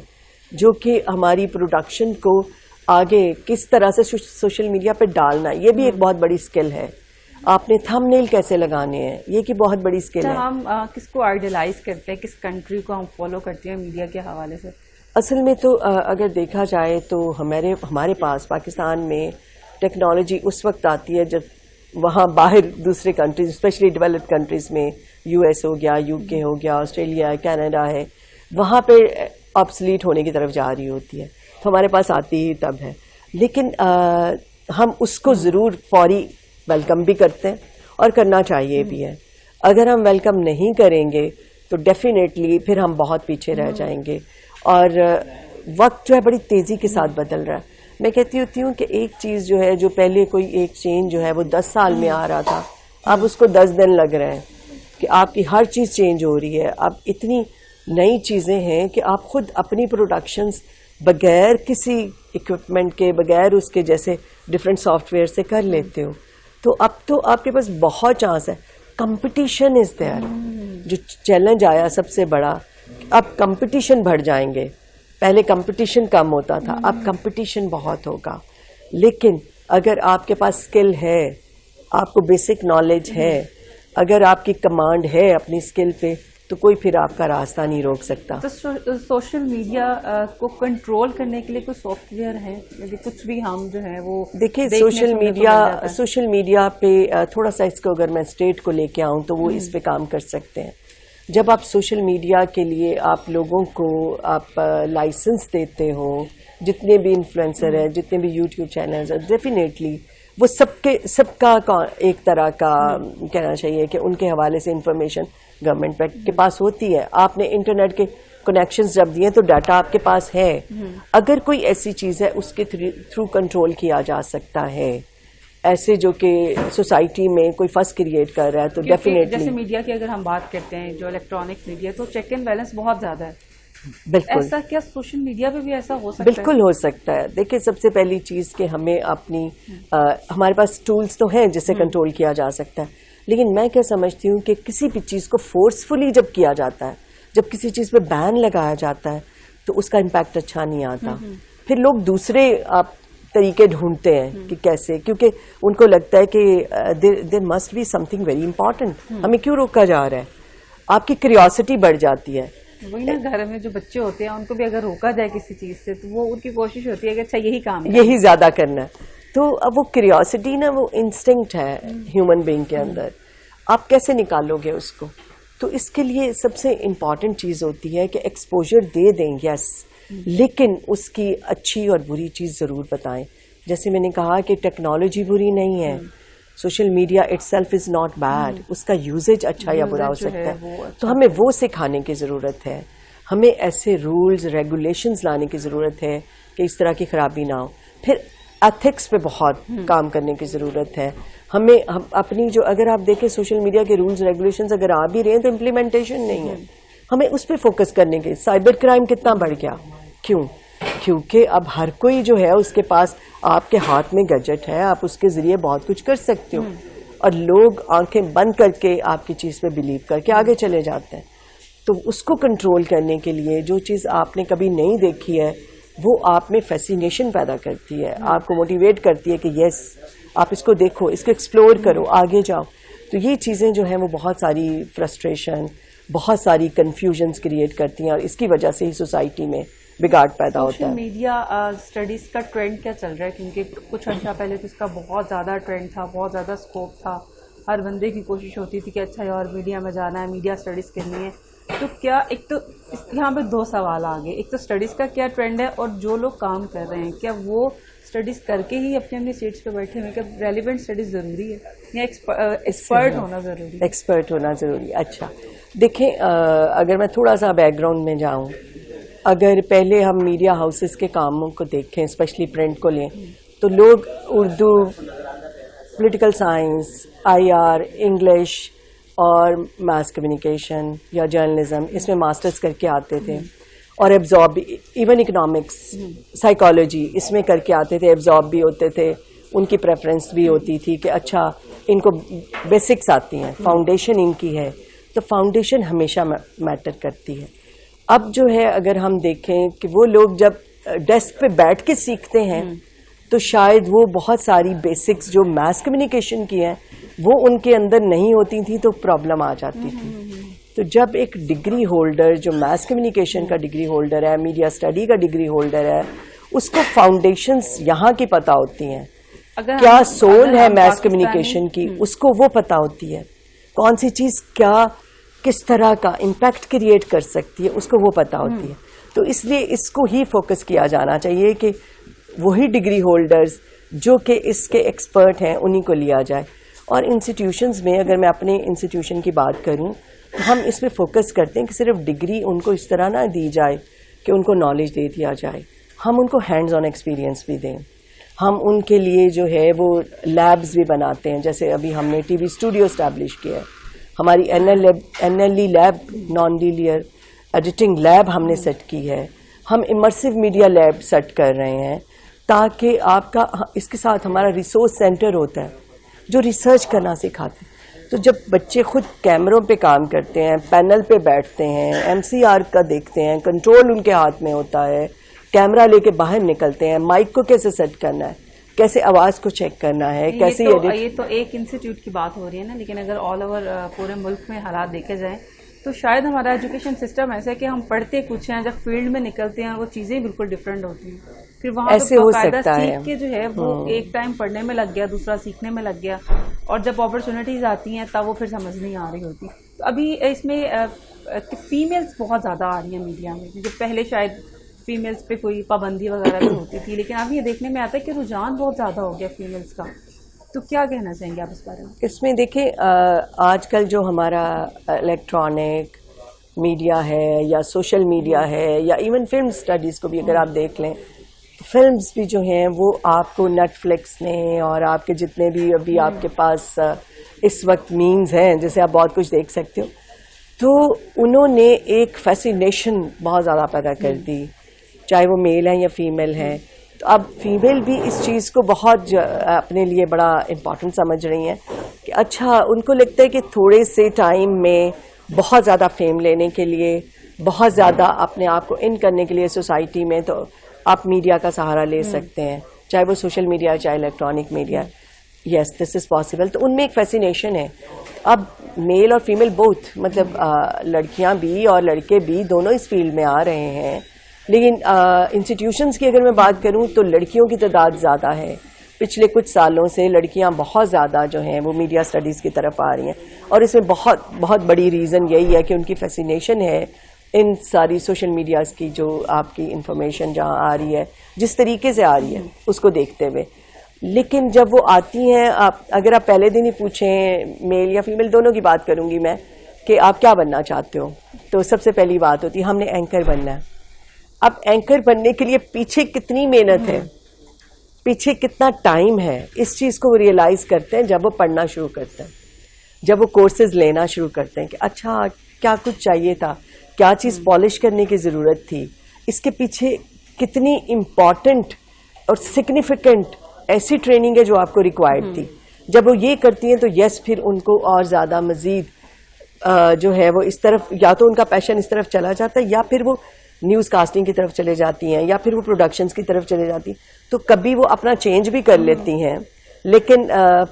جو کہ ہماری پروڈکشن کو آگے کس طرح سے سوشل میڈیا پہ ڈالنا, یہ بھی ایک بہت بڑی اسکل ہے. آپ نے تھم نیل کیسے لگانے ہیں, یہ کی بہت بڑی اسکل ہے. ہم کس کو آئیڈیلائز کرتے ہیں, کس کنٹری کو ہم فالو کرتے ہیں میڈیا کے حوالے سے؟ اصل میں تو اگر دیکھا جائے تو ہمارے پاس پاکستان میں ٹیکنالوجی اس وقت آتی ہے جب وہاں باہر دوسرے کنٹریز, اسپیشلی ڈیولپڈ کنٹریز میں US ہو گیا, UK ہو گیا, آسٹریلیا, کینیڈا ہے, وہاں پہ آبسلیٹ ہونے کی طرف جا رہی ہوتی ہے, تو ہمارے پاس آتی ہی تب ہے. لیکن ہم اس کو ضرور فوری ویلکم بھی کرتے ہیں اور کرنا چاہیے بھی ہے. اگر ہم ویلکم نہیں کریں گے تو ڈیفینیٹلی پھر ہم بہت پیچھے رہ جائیں گے. اور وقت جو ہے بڑی تیزی کے ساتھ بدل رہا ہے. میں کہتی ہوتی ہوں کہ ایک چیز جو ہے, جو پہلے کوئی ایک چینج جو ہے وہ 10 سال میں آ رہا تھا, آپ اس کو 10 دن لگ رہے ہیں کہ آپ کی ہر چیز چینج ہو رہی ہے. اب اتنی نئی چیزیں ہیں کہ آپ خود اپنی پروڈکشنز بغیر کسی اکوپمنٹ کے, بغیر اس کے جیسے ڈفرینٹ سافٹ ویئر سے کر لیتے ہو. تو آپ کے پاس بہت چانس ہے. Competition is there. جو چیلنج آیا سب سے بڑا, اب کمپٹیشن بڑھ جائیں گے. پہلے کمپٹیشن کم ہوتا تھا, اب کمپٹیشن بہت ہوگا. لیکن اگر آپ کے پاس اسکل ہے, آپ کو بیسک نالج ہے, اگر آپ کی کمانڈ ہے اپنی اسکل پہ, تو کوئی پھر آپ کا راستہ نہیں روک سکتا. تو سوشل میڈیا کو کنٹرول کرنے کے لیے کوئی سافٹ ویئر ہے, کچھ بھی ہم جو ہے وہ دیکھیں سوشل میڈیا پہ تھوڑا سا اس کو اگر میں اسٹیٹ کو لے کے آؤں تو وہ اس پہ کام کر سکتے ہیں. جب آپ سوشل میڈیا کے لیے آپ لوگوں کو آپ لائسنس دیتے ہو, جتنے بھی انفلوئنسر ہیں, جتنے بھی یوٹیوب چینلز ہیں, ڈیفینیٹلی وہ سب کا ایک طرح کا کہنا چاہیے کہ ان کے حوالے سے انفارمیشن گورنمنٹ کے پاس ہوتی ہے. آپ نے انٹرنیٹ کے کنیکشنز جب دیے تو ڈاٹا آپ کے پاس ہے. اگر کوئی ایسی چیز ہے اس کے تھرو کنٹرول کیا جا سکتا ہے. ایسے جو کہ سوسائٹی میں کوئی فس کریٹ کر رہا ہے تو ڈیفینیٹلی, جیسے میڈیا کی اگر ہم بات کرتے ہیں, جو الیکٹرانک میڈیا, تو چیک اینڈ بیلنس بہت زیادہ ہے. بالکل ایسا کیا سوشل میڈیا پہ بھی ایسا ہو سکتا ہے؟ بالکل ہو سکتا ہے. دیکھیں سب سے پہلی چیز کہ ہمیں اپنی ہمارے پاس ٹولز تو ہیں جس سے کنٹرول کیا جا سکتا ہے. لیکن میں کیا سمجھتی ہوں کہ کسی بھی چیز کو فورسفلی جب کیا جاتا ہے, جب کسی چیز پہ بین لگایا جاتا ہے, تو اس کا امپیکٹ اچھا نہیں آتا. پھر لوگ دوسرے طریقے ڈھونڈتے ہیں کہ کیسے, کیونکہ ان کو لگتا ہے کہ there must be something very important, ہمیں کیوں روکا جا رہا ہے. آپ کی کیوریوسٹی بڑھ جاتی ہے. وہی نا, گھر میں جو بچے ہوتے ہیں ان کو بھی اگر روکا جائے کسی چیز سے تو وہ ان کی کوشش ہوتی ہے کہ اچھا یہی کام ہے, یہی زیادہ کرنا ہے. تو اب وہ کیوریوسٹی نا, وہ انسٹنکٹ ہے ہیومن بینگ کے اندر, آپ کیسے نکالو گے اس کو. تو اس کے لیے سب سے امپورٹنٹ چیز ہوتی ہے کہ ایکسپوجر دے دیں, یس, لیکن اس کی اچھی اور بری چیز ضرور بتائیں. جیسے میں نے کہا کہ ٹیکنالوجی بری نہیں ہے, social media itself is not bad, اس کا یوزیج اچھا یا برا ہو سکتا ہے. تو ہمیں وہ سکھانے کی ضرورت ہے, ہمیں ایسے رولز ریگولیشنز لانے کی ضرورت ہے کہ اس طرح کی خرابی نہ ہو. پھر ایتھکس پہ بہت کام کرنے کی ضرورت ہے. ہمیں اپنی جو, اگر آپ دیکھیں سوشل میڈیا کے رولز ریگولیشنز اگر آ بھی رہے ہیں تو امپلیمنٹیشن نہیں ہے. ہمیں اس پہ فوکس کرنے کے. سائبر کرائم کتنا بڑھ گیا, کیوں؟ کیونکہ اب ہر کوئی جو ہے اس کے پاس آپ کے ہاتھ میں گیجٹ ہے, آپ اس کے ذریعے بہت کچھ کر سکتے ہو, اور لوگ آنکھیں بند کر کے آپ کی چیز پہ بلیو کر کے آگے چلے جاتے ہیں. تو اس کو کنٹرول کرنے کے لیے جو چیز آپ نے کبھی نہیں دیکھی ہے وہ آپ میں فیسینیشن پیدا کرتی ہے, آپ کو موٹیویٹ کرتی ہے کہ یس آپ اس کو دیکھو, اس کو ایکسپلور کرو, آگے جاؤ. تو یہ چیزیں جو ہیں وہ بہت ساری فرسٹریشن, بہت ساری کنفیوژنس کریٹ کرتی ہیں, اور اس کی وجہ سے ہی سوسائٹی میں بگاڑ پیدا ہوتا ہے. سوشل میڈیا اسٹڈیز کا ٹرینڈ کیا چل رہا ہے؟ کیونکہ کچھ عرصہ پہلے تو اس کا بہت زیادہ ٹرینڈ تھا, بہت زیادہ اسکوپ تھا, ہر بندے کی کوشش ہوتی تھی کہ اچھا اور میڈیا میں جانا ہے, میڈیا اسٹڈیز کرنی ہے. تو کیا ایک تو یہاں پہ دو سوال آ گئے, ایک تو اسٹڈیز کا کیا ٹرینڈ ہے, اور جو لوگ کام کر رہے ہیں کیا وہ اسٹڈیز کر کے ہی اپنی اپنی سیٹس پہ بیٹھے ہوئے, کہ ریلیونٹ اسٹڈیز ضروری ہے یا ایکسپرٹ ہونا ضروری ہے؟ ایکسپرٹ ہونا ضروری ہے. اچھا دیکھیں, اگر میں تھوڑا سا بیک گراؤنڈ میں جاؤں, اگر پہلے ہم میڈیا ہاؤسز کے کاموں کو دیکھیں, اسپیشلی پرنٹ کو لیں, تو لوگ Urdu, political science, IR, English اور ماس کمیونیکیشن یا جرنلزم, اس میں ماسٹرز کر کے آتے تھے, اور ایبزارب, ایون اکنامکس, سائیکالوجی اس میں کر کے آتے تھے, ایبزارب بھی ہوتے تھے. ان کی پریفرنس بھی ہوتی تھی کہ اچھا ان کو بیسکس آتی ہیں, فاؤنڈیشن ان کی ہے, تو فاؤنڈیشن ہمیشہ میٹر کرتی ہے. اب جو ہے اگر ہم دیکھیں کہ وہ لوگ جب ڈیسک پہ بیٹھ کے سیکھتے ہیں تو شاید وہ بہت ساری بیسکس جو میس کمیونیکیشن کی ہیں وہ ان کے اندر نہیں ہوتی تھی, تو پرابلم آ جاتی تھی. تو جب ایک ڈگری ہولڈر جو میس کمیونیکیشن کا ڈگری ہولڈر ہے, میڈیا اسٹڈی کا ڈگری ہولڈر ہے, اس کو فاؤنڈیشنز یہاں کی پتہ ہوتی ہیں, کیا سول ہے میس کمیونیکیشن کی, اس کو وہ پتہ ہوتی ہے, کون سی چیز کیا کس طرح کا امپیکٹ کریٹ کر سکتی ہے, اس کو وہ پتہ ہوتی ہے. تو اس لیے اس کو ہی فوکس کیا جانا چاہیے کہ وہی ڈگری ہولڈرز جو کہ اس کے ایکسپرٹ ہیں انہی کو لیا جائے. اور انسٹیٹیوشنز میں اگر میں اپنے انسٹیٹیوشن کی بات کروں تو ہم اس پہ فوکس کرتے ہیں کہ صرف ڈگری ان کو اس طرح نہ دی جائے کہ ان کو نالج دے دیا جائے, ہم ان کو ہینڈز آن ایکسپیرینس بھی دیں. ہم ان کے لیے جو ہے وہ لیبز بھی بناتے ہیں. جیسے ابھی ہم نے ٹی وی اسٹوڈیو اسٹیبلش کیا ہے, ہماری NLE لیب نان لیلیئر ایڈیٹنگ لیب ہم نے سیٹ کی ہے. ہم امرسو میڈیا لیب سیٹ کر رہے ہیں تاکہ آپ کا اس کے ساتھ ہمارا ریسورس سینٹر ہوتا ہے جو ریسرچ کرنا سکھاتے ہیں. تو جب بچے خود کیمروں پہ کام کرتے ہیں, پینل پہ بیٹھتے ہیں, MCR کا دیکھتے ہیں, کنٹرول ان کے ہاتھ میں ہوتا ہے, کیمرہ لے کے باہر نکلتے ہیں, مائک کو کیسے سیٹ کرنا ہے, کیسے آواز کو چیک کرنا ہے, کیسے یہ تو ایک انسٹیٹیوٹ کی بات ہو رہی ہے نا, لیکن اگر آل اوور پورے ملک میں حالات دیکھے جائیں تو شاید ہمارا ایجوکیشن سسٹم ایسا ہے کہ ہم پڑھتے کچھ ہیں, جب فیلڈ میں نکلتے ہیں وہ چیزیں بالکل ڈفرینٹ ہوتی ہیں. پھر وہاں ایسے ہو سکتا ہے سیکھ کے جو ہے وہ ایک ٹائم پڑھنے میں لگ گیا, دوسرا سیکھنے میں لگ گیا, اور جب اپرچونیٹیز آتی ہیں تب وہ پھر سمجھ نہیں آ رہی ہوتی. تو ابھی اس میں فیمیلز بہت زیادہ آ رہی ہیں میڈیا میں, جو پہلے شاید فیمیلز پہ کوئی پابندی وغیرہ بھی ہوتی تھی, لیکن اب یہ دیکھنے میں آتا ہے کہ رجحان بہت زیادہ ہو گیا فیمیلز کا. تو کیا کہنا چاہیں گے آپ اس بارے میں؟ اس میں دیکھیں آج کل جو ہمارا الیکٹرانک میڈیا ہے یا سوشل میڈیا ہے یا ایون فلم اسٹڈیز کو بھی اگر آپ دیکھ لیں, فلمز بھی جو ہیں وہ آپ کو نیٹ فلکس نے اور آپ کے جتنے بھی ابھی آپ کے پاس اس وقت مینز ہیں جیسے آپ بہت کچھ دیکھ سکتے ہو, تو انہوں نے ایک فیسینیشن بہت زیادہ پیدا کر دی, چاہے وہ میل ہیں یا فیمیل ہیں. تو اب فیمیل بھی اس چیز کو بہت اپنے لیے بڑا امپورٹنٹ سمجھ رہی ہیں کہ اچھا ان کو لگتا ہے کہ تھوڑے سے ٹائم میں بہت زیادہ فیم لینے کے لیے, بہت زیادہ اپنے آپ کو ان کرنے کے لیے سوسائٹی میں, تو آپ میڈیا کا سہارا لے سکتے ہیں, چاہے وہ سوشل میڈیا چاہے electronic media. Yes this is possible. تو ان میں ایک فیسینیشن ہے. اب میل اور فیمیل بوتھ, مطلب لڑکیاں بھی اور لڑکے بھی دونوں اس فیلڈ میں آ رہے ہیں, لیکن انسٹیٹیوشنز کی اگر میں بات کروں تو لڑکیوں کی تعداد زیادہ ہے. پچھلے کچھ سالوں سے لڑکیاں بہت زیادہ جو ہیں وہ میڈیا اسٹڈیز کی طرف آ رہی ہیں, اور اس میں بہت بہت بڑی ریزن یہی ہے کہ ان کی فیسینیشن ہے ان ساری سوشل میڈیاز کی, جو آپ کی انفارمیشن جہاں آ رہی ہے جس طریقے سے آ رہی ہے اس کو دیکھتے ہوئے. لیکن جب وہ آتی ہیں, اگر آپ پہلے دن ہی پوچھیں میل یا فیمیل دونوں کی بات کروں گی میں کہ آپ کیا بننا چاہتے ہو, تو سب سے پہلی بات ہوتی ہے ہم نے اینکر بننا ہے. اب اینکر بننے کے لیے پیچھے کتنی محنت ہے, پیچھے کتنا ٹائم ہے, اس چیز کو وہ ریئلائز کرتے ہیں جب وہ پڑھنا شروع کرتے ہیں, جب وہ کورسز لینا شروع کرتے ہیں کہ اچھا کیا کچھ چاہیے تھا, کیا چیز پالش کرنے کی ضرورت تھی, اس کے پیچھے کتنی امپورٹنٹ اور سگنیفیکنٹ ایسی ٹریننگ ہے جو آپ کو ریکوائرڈ تھی. جب وہ یہ کرتی ہیں تو یس پھر ان کو اور زیادہ مزید جو ہے وہ اس طرف, یا تو ان کا پیشن اس طرف چلا جاتا ہے یا پھر وہ نیوز کاسٹنگ کی طرف چلے جاتی ہیں یا پھر وہ پروڈکشنز کی طرف چلے جاتی ہیں. تو کبھی وہ اپنا چینج بھی کر لیتی ہیں, لیکن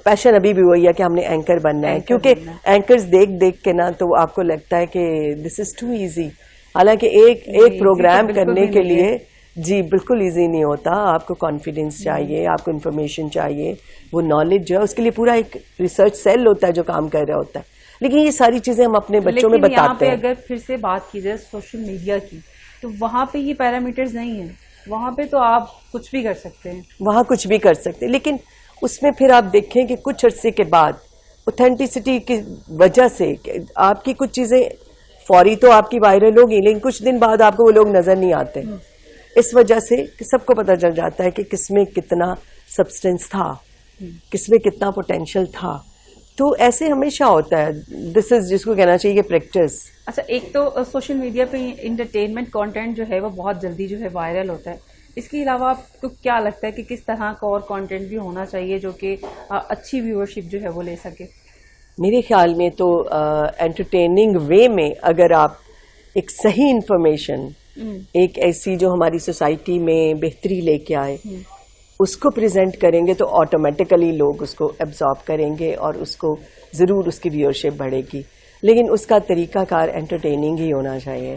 پیشن ابھی بھی وہی ہے کہ ہم نے اینکر بننا ہے, کیونکہ اینکرز دیکھ دیکھ کے نا تو آپ کو لگتا ہے کہ دس از ٹو ایزی. حالانکہ ایک پروگرام کرنے کے لیے جی بالکل ایزی نہیں ہوتا. آپ کو کانفیڈینس چاہیے, آپ کو انفارمیشن چاہیے, وہ نالج جو ہے اس کے لیے پورا ایک ریسرچ سیل ہوتا ہے جو کام کر رہا ہوتا ہے. لیکن یہ ساری چیزیں ہم اپنے بچوں میں بتاتے ہیں. اگر پھر سے بات کی جائے سوشل میڈیا کی, تو وہاں پہ یہ پیرامیٹرز نہیں ہیں, وہاں پہ تو آپ کچھ بھی کر سکتے ہیں, وہاں کچھ بھی کر سکتے ہیں. لیکن اس میں پھر آپ دیکھیں کہ کچھ عرصے کے بعد اوتھینٹسٹی کی وجہ سے آپ کی کچھ چیزیں فوری تو آپ کی وائرل ہوگی, لیکن کچھ دن بعد آپ کو وہ لوگ نظر نہیں آتے, اس وجہ سے کہ سب کو پتہ چل جاتا ہے کہ کس میں کتنا سبسٹینس تھا, کس میں کتنا پوٹینشیل تھا. تو ایسے ہمیشہ ہوتا ہے. دس از جس کو کہنا چاہیے پریکٹس. اچھا, ایک تو سوشل میڈیا پہ انٹرٹینمنٹ کانٹینٹ جو ہے وہ بہت جلدی جو ہے وائرل ہوتا ہے. اس کے علاوہ آپ کو کیا لگتا ہے کہ کس طرح کا اور کانٹینٹ بھی ہونا چاہیے جو کہ اچھی ویورشپ جو ہے وہ لے سکے؟ میرے خیال میں تو انٹرٹیننگ وے میں اگر آپ ایک صحیح انفارمیشن, ایک ایسی جو ہماری سوسائٹی میں بہتری لے کے آئے, اس کو پریزنٹ کریں گے تو آٹومیٹیکلی لوگ اس کو ایبزارب کریں گے اور اس کو ضرور اس کی ویورشپ بڑھے گی. لیکن اس کا طریقہ کار انٹرٹیننگ ہی ہونا چاہیے,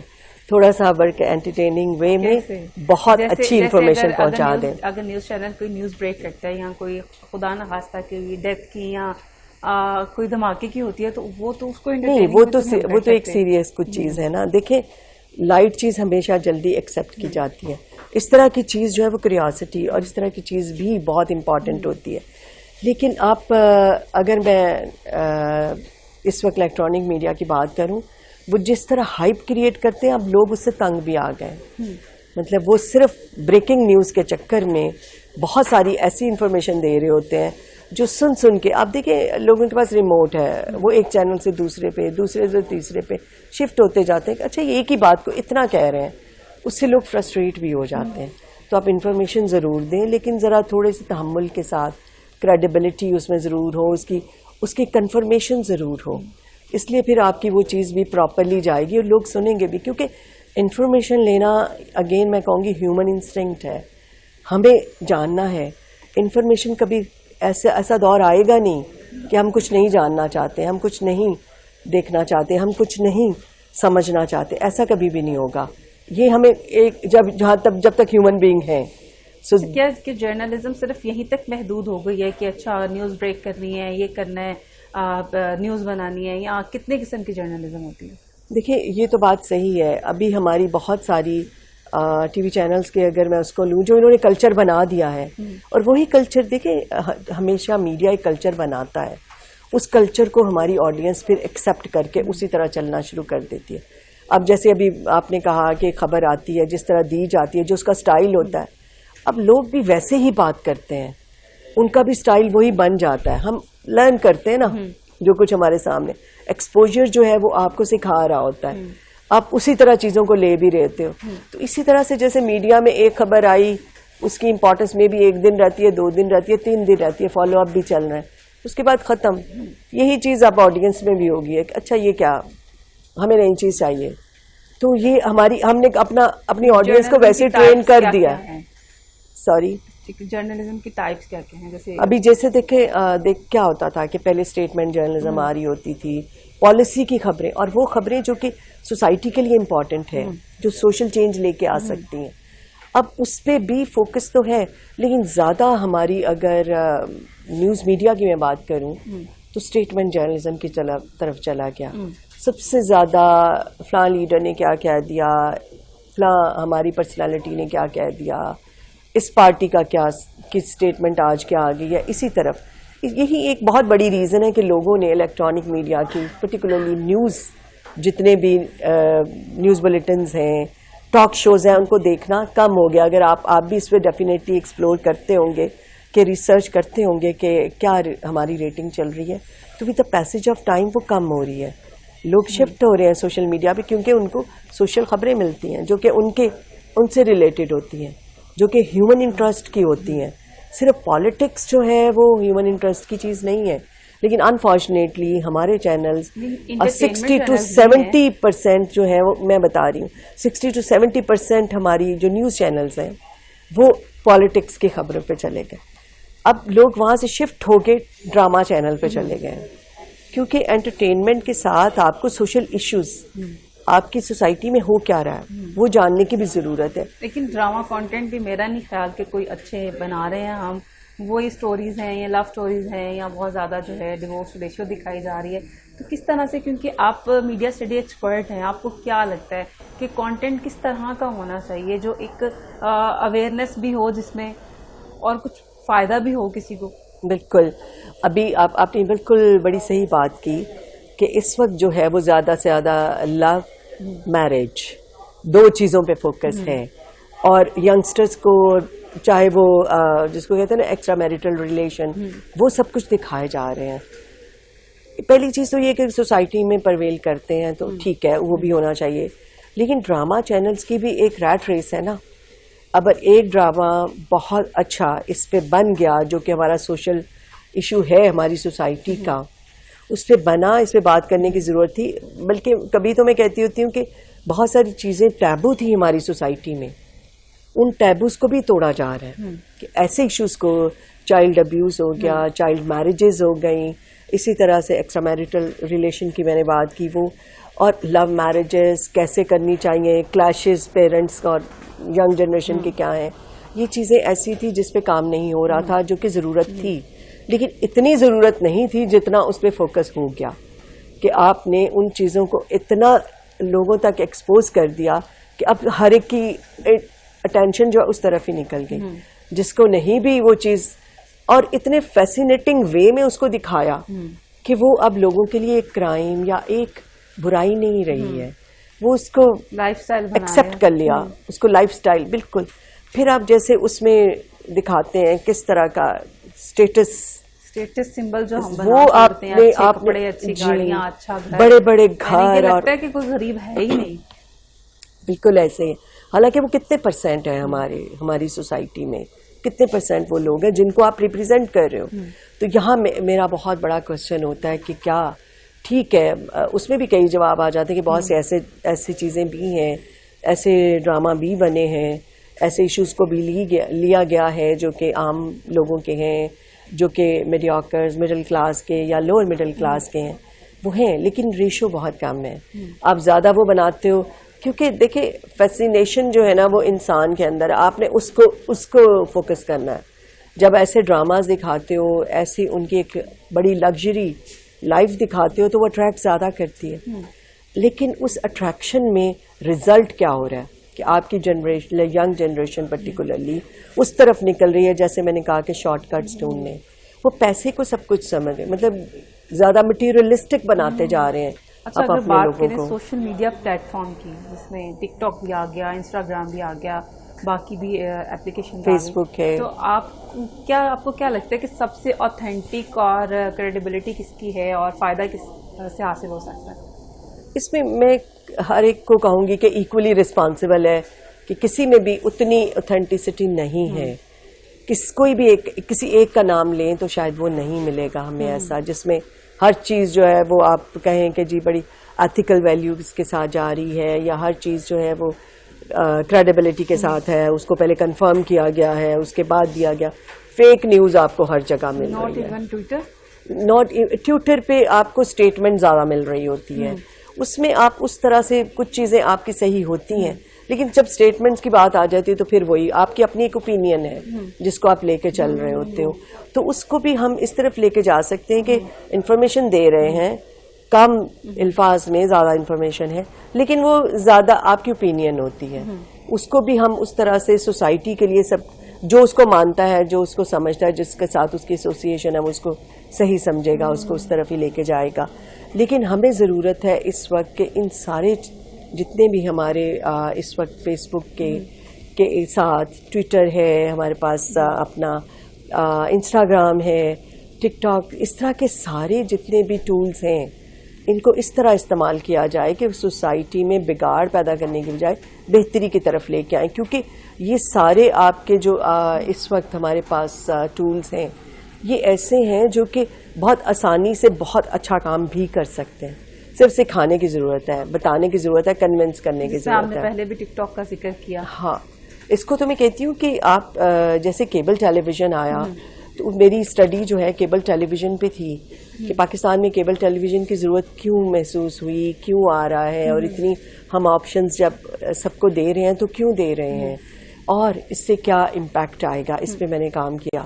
تھوڑا سا ورک انٹرٹیننگ وے میں بہت اچھی انفارمیشن پہنچا دیں. اگر نیوز چینل کوئی نیوز بریک کرتا ہے یا کوئی خدا نہ خواستہ کی ڈیتھ کی یا کوئی دھماکے کی ہوتی ہے تو وہ تو اس کو نہیں, وہ تو ایک سیریس کچھ چیز ہے نا. دیکھیں لائٹ چیز ہمیشہ جلدی ایکسیپٹ کی جاتی ہے, اس طرح کی چیز جو ہے وہ کیوریوسٹی اور اس طرح کی چیز بھی بہت امپورٹنٹ ہوتی ہے. لیکن آپ اگر میں اس وقت الیکٹرانک میڈیا کی بات کروں, وہ جس طرح ہائپ کریٹ کرتے ہیں اب لوگ اس سے تنگ بھی آ گئے. مطلب وہ صرف بریکنگ نیوز کے چکر میں بہت ساری ایسی انفارمیشن دے رہے ہوتے ہیں جو سن کے, آپ دیکھیں لوگوں کے پاس ریموٹ ہے, وہ ایک چینل سے دوسرے پہ, دوسرے سے تیسرے پہ شفٹ ہوتے جاتے ہیں کہ اچھا یہ ایک ہی بات کو اتنا کہہ رہے ہیں, اس سے لوگ فرسٹریٹ بھی ہو جاتے ہیں. تو آپ انفارمیشن ضرور دیں, لیکن ذرا تھوڑے سے تحمل کے ساتھ, کریڈیبلٹی اس میں ضرور ہو, اس کی کنفرمیشن ضرور ہو, اس لیے پھر آپ کی وہ چیز بھی پراپرلی جائے گی اور لوگ سنیں گے بھی. کیونکہ انفارمیشن لینا اگین میں کہوں گی ہیومن انسٹنکٹ ہے, ہمیں جاننا ہے. انفارمیشن کبھی ایسا دور آئے گا نہیں کہ ہم کچھ نہیں جاننا چاہتے, ہم کچھ نہیں دیکھنا چاہتے, ہم کچھ نہیں سمجھنا چاہتے, ایسا کبھی بھی نہیں ہوگا. یہ ہمیں ایک جب تک ہیومن بینگ ہیں. کیا کہ جرنلزم صرف یہیں تک محدود ہو گئی ہے کہ اچھا نیوز بریک کرنی ہے, یہ کرنا ہے, نیوز بنانی ہے, یا کتنے قسم کی جرنلزم ہوتی ہے؟ دیکھیں یہ تو بات صحیح ہے. ابھی ہماری بہت ساری ٹی وی چینلز کے اگر میں اس کو لوں جو انہوں نے کلچر بنا دیا ہے, اور وہی کلچر دیکھیں ہمیشہ میڈیا ایک کلچر بناتا ہے, اس کلچر کو ہماری آڈینس پھر ایکسیپٹ کر کے اسی طرح چلنا شروع کر دیتی ہے. اب جیسے ابھی آپ نے کہا کہ خبر آتی ہے جس طرح دی جاتی ہے, جو اس کا سٹائل ہوتا ہے, اب لوگ بھی ویسے ہی بات کرتے ہیں, ان کا بھی سٹائل وہی بن جاتا ہے. ہم لرن کرتے ہیں نا جو کچھ ہمارے سامنے, ایکسپوجر جو ہے وہ آپ کو سکھا رہا ہوتا ہے, آپ اسی طرح چیزوں کو لے بھی رہتے ہو. تو اسی طرح سے جیسے میڈیا میں ایک خبر آئی, اس کی امپورٹنس میں بھی 1 دن رہتی ہے, 2 دن رہتی ہے, 3 دن رہتی ہے, فالو اپ بھی چل رہا ہے, اس کے بعد ختم. یہی چیز اب آڈینس میں بھی ہوگی ہے کہ اچھا یہ کیا, ہمیں نئی چیز چاہیے. تو یہ ہم نے اپنی آڈینس کو ویسے ٹرین کر دیا. سوری, جرنلزم کی ٹائپس کیا کیا ہیں؟ جیسے ابھی جیسے دیکھ کیا ہوتا تھا کہ پہلے اسٹیٹمنٹ جرنلزم آ رہی ہوتی تھی, پالیسی کی خبریں, اور وہ خبریں جو کہ سوسائٹی کے لیے امپورٹنٹ ہے, جو سوشل چینج لے کے آ سکتی ہیں. اب اس پہ بھی فوکس تو ہے, لیکن زیادہ ہماری اگر نیوز میڈیا کی میں بات کروں تو اسٹیٹمنٹ جرنلزم کی طرف چلا گیا. سب سے زیادہ فلاں لیڈر نے کیا کہہ دیا, فلاں ہماری پرسنالٹی نے کیا کہہ دیا, اس پارٹی کا کیا اسٹیٹمنٹ آج کیا آ گئی ہے, اسی طرف. یہی ایک بہت بڑی ریزن ہے کہ لوگوں نے الیکٹرانک میڈیا کی, پرٹیکولرلی نیوز, جتنے بھی نیوز بلیٹنز ہیں, ٹاک شوز ہیں, ان کو دیکھنا کم ہو گیا. اگر آپ بھی اس پہ ڈیفینیٹلی ایکسپلور کرتے ہوں گے, کہ ریسرچ کرتے ہوں گے کہ کیا ہماری ریٹنگ چل رہی ہے, تو with the passage of time وہ کم ہو رہی ہے. لوگ شفٹ ہو رہے ہیں سوشل میڈیا پہ, کیونکہ ان کو سوشل خبریں ملتی ہیں جو کہ ان سے ریلیٹڈ ہوتی ہیں, جو کہ ہیومن انٹرسٹ کی ہوتی ہیں. صرف پالیٹکس جو ہے وہ ہیومن انٹرسٹ کی چیز نہیں ہے. لیکن انفارچونیٹلی ہمارے چینلز 60 to 70% جو ہے وہ میں بتا رہی ہوں, 60 to 70% ہماری جو نیوز چینلز ہیں وہ پالیٹکس کی خبروں پہ چلے گئے. اب لوگ وہاں سے شفٹ ہو کے ڈرامہ چینل پہ چلے گئے, کیونکہ انٹرٹینمنٹ کے ساتھ آپ کو سوشل ایشوز, آپ کی سوسائٹی میں ہو کیا رہا ہے, وہ جاننے کی بھی ضرورت ہے. لیکن ڈرامہ کانٹینٹ بھی میرا نہیں خیال کہ کوئی اچھے بنا رہے ہیں. ہم وہی سٹوریز ہیں یا لو سٹوریز ہیں, یا بہت زیادہ جو ہے ڈیورس ریشو دکھائی جا رہی ہے. تو کس طرح سے, کیونکہ آپ میڈیا اسٹڈی ایکسپرٹ ہیں, آپ کو کیا لگتا ہے کہ کانٹینٹ کس طرح کا ہونا چاہیے جو ایک اویئرنیس بھی ہو, جس میں اور کچھ فائدہ بھی ہو کسی کو؟ بالکل, ابھی آپ نے بالکل بڑی صحیح بات کی کہ اس وقت جو ہے وہ زیادہ سے زیادہ لو, میرج, 2 چیزوں پہ فوکس ہے. اور ینگسٹرز کو چاہے وہ جس کو کہتے ہیں نا ایکسٹرا میریٹل ریلیشن, وہ سب کچھ دکھائے جا رہے ہیں. پہلی چیز تو یہ کہ سوسائٹی میں پرویل کرتے ہیں تو ٹھیک ہے, وہ بھی ہونا چاہیے. لیکن ڈرامہ چینلز کی بھی ایک ریٹ ریس ہے نا. اگر ایک ڈرامہ بہت اچھا اس پہ بن گیا جو کہ ہمارا سوشل ایشو ہے ہماری سوسائٹی کا, اس پہ بنا, اس پہ بات کرنے کی ضرورت تھی. بلکہ کبھی تو میں کہتی ہوتی ہوں کہ بہت ساری چیزیں ٹیبو تھی ہماری سوسائٹی میں, ان ٹیبوز کو بھی توڑا جا رہا ہے. کہ ایسے ایشوز کو, چائلڈ ابیوز ہو گیا, چائلڈ میرجز ہو گئیں, اسی طرح سے ایکسٹرا میریٹل ریلیشن کی میں نے بات کی وہ, اور لو میرجز کیسے کرنی چاہیے, کلیشز پیرنٹس اور ینگ جنریشن کے کیا ہیں. یہ چیزیں ایسی تھی جس پہ کام نہیں ہو رہا تھا, جو کہ ضرورت تھی, لیکن اتنی ضرورت نہیں تھی جتنا اس پہ فوکس ہو گیا کہ آپ نے ان چیزوں کو اتنا لوگوں تک ایکسپوز کر دیا کہ اب ہر ایک کی اٹینشن جو ہے اس طرف ہی نکل گئی. جس کو نہیں بھی وہ چیز, اور اتنے فیسینیٹنگ وے میں اس کو دکھایا کہ وہ اب لوگوں کے لیے ایک کرائم یا ایک برائی نہیں رہی ہے. وہ اس کو لائف اسٹائل ایکسپٹ کر لیا, اس کو لائف اسٹائل بالکل. پھر آپ جیسے اس میں دکھاتے ہیں کس طرح کا اسٹیٹس سمبل جو ہم وہ بناتے ہیں, اچھے آپ کپڑے, اچھی گاڑیاں, اچھا گھر, بڑے بڑے گھر, اور لگتا ہے کہ کوئی غریب ہے ہی نہیں. بالکل ایسے ہی. حالانکہ وہ کتنے پرسینٹ ہے ہماری سوسائٹی میں, کتنے پرسینٹ وہ لوگ ہیں جن کو آپ ریپرزینٹ کر رہے ہو. تو یہاں میرا بہت بڑا کوشچن ہوتا ہے کہ کیا ٹھیک ہے, اس میں بھی کئی جواب آ جاتے ہیں کہ بہت سے ایسی چیزیں بھی ہیں, ایسے ڈرامہ بھی بنے ہیں, ایسے ایشوز کو بھی لیا گیا ہے جو کہ عام لوگوں کے ہیں, جو کہ میڈیوکرز, مڈل کلاس کے یا لوور مڈل کلاس کے ہیں, وہ ہیں. لیکن ریشو بہت کم ہے. آپ زیادہ وہ بناتے ہو کیونکہ دیکھیں فیسینیشن جو ہے نا وہ انسان کے اندر, آپ نے اس کو فوکس کرنا ہے. جب ایسے ڈراماز دکھاتے ہو, ایسی ان کی ایک بڑی لگژری لائف دکھاتے ہو تو وہ اٹریکٹ زیادہ کرتی ہے. لیکن اس اٹریکشن میں رزلٹ کیا ہو رہا ہے کہ آپ کی جنریشن, ینگ جنریشن پرٹیکولرلی اس طرف نکل رہی ہے, جیسے میں نے کہا کہ شارٹ کٹس ڈھونڈنے, وہ پیسے کو سب کچھ سمجھ گئے, مطلب زیادہ مٹیریلسٹک بناتے جا رہے ہیں. اچھا, اگر بات کریں سوشل میڈیا پلیٹ فارم کی, جس میں ٹک ٹاک بھی آ گیا, انسٹاگرام بھی آ گیا, باقی بھی اپلیکیشن, فیس بک ہے, تو آپ کو کیا لگتا ہے کہ سب سے اوتھینٹک اور کریڈیبلٹی کس کی ہے اور فائدہ کس سے حاصل ہو سکتا ہے؟ اس میں ہر ایک کو کہوں گی کہ ایکولی رسپانسبل ہے, کہ کسی میں بھی اتنی اوتھینٹسٹی نہیں ہے. کوئی بھی کسی ایک کا نام لیں تو شاید وہ نہیں ملے گا ہمیں ایسا جس میں ہر چیز جو ہے وہ آپ کہیں کہ جی بڑی ایتھیکل ویلیوز کے ساتھ جا رہی ہے, یا ہر چیز جو ہے وہ کریڈیبلٹی کے ساتھ ہے, اس کو پہلے کنفرم کیا گیا ہے, اس کے بعد دیا گیا. فیک نیوز آپ کو ہر جگہ مل رہی ہے. ٹویٹر پہ آپ کو اسٹیٹمنٹ زیادہ مل رہی ہوتی ہے, اس میں آپ اس طرح سے کچھ چیزیں آپ کی صحیح ہوتی ہیں, لیکن جب اسٹیٹمنٹس کی بات آ جاتی ہے تو پھر وہی آپ کی اپنی ایک اوپینین ہے جس کو آپ لے کے چل رہے ہوتے ہو. تو اس کو بھی ہم اس طرف لے کے جا سکتے ہیں کہ انفارمیشن دے رہے ہیں, کم الفاظ میں زیادہ انفارمیشن ہے, لیکن وہ زیادہ آپ کی اوپینین ہوتی ہے. اس کو بھی ہم اس طرح سے سوسائٹی کے لیے سب جو اس کو مانتا ہے, جو اس کو سمجھتا ہے, جس کے ساتھ اس کی ایسوسیشن ہے, وہ اس کو صحیح سمجھے گا, اس کو اس طرف ہی لے کے جائے گا. لیکن ہمیں ضرورت ہے اس وقت کہ ان سارے جتنے بھی ہمارے اس وقت فیس بک کے ساتھ ٹویٹر ہے, ہمارے پاس اپنا انسٹاگرام ہے, ٹک ٹاک, اس طرح کے سارے جتنے بھی ٹولز ہیں ان کو اس طرح استعمال کیا جائے کہ سوسائٹی میں بگاڑ پیدا کرنے کی بجائے بہتری کی طرف لے کے آئیں. کیونکہ یہ سارے آپ کے جو اس وقت ہمارے پاس ٹولز ہیں یہ ایسے ہیں جو کہ بہت آسانی سے بہت اچھا کام بھی کر سکتے ہیں. صرف سکھانے کی ضرورت ہے, بتانے کی ضرورت ہے, کنونس کرنے کی ضرورت ہے. آپ نے پہلے بھی ٹک ٹاک کا ذکر کیا. ہاں, اس کو تو میں کہتی ہوں کہ آپ جیسے کیبل ٹیلی ویژن آیا تو میری اسٹڈی جو ہے کیبل ٹیلی ویژن پہ تھی کہ پاکستان میں کیبل ٹیلی ویژن کی ضرورت کیوں محسوس ہوئی, کیوں آ رہا ہے, اور اتنی ہم آپشنز جب سب کو دے رہے ہیں تو کیوں دے رہے ہیں, اور اس سے کیا امپیکٹ آئے گا. اس پہ میں نے کام کیا.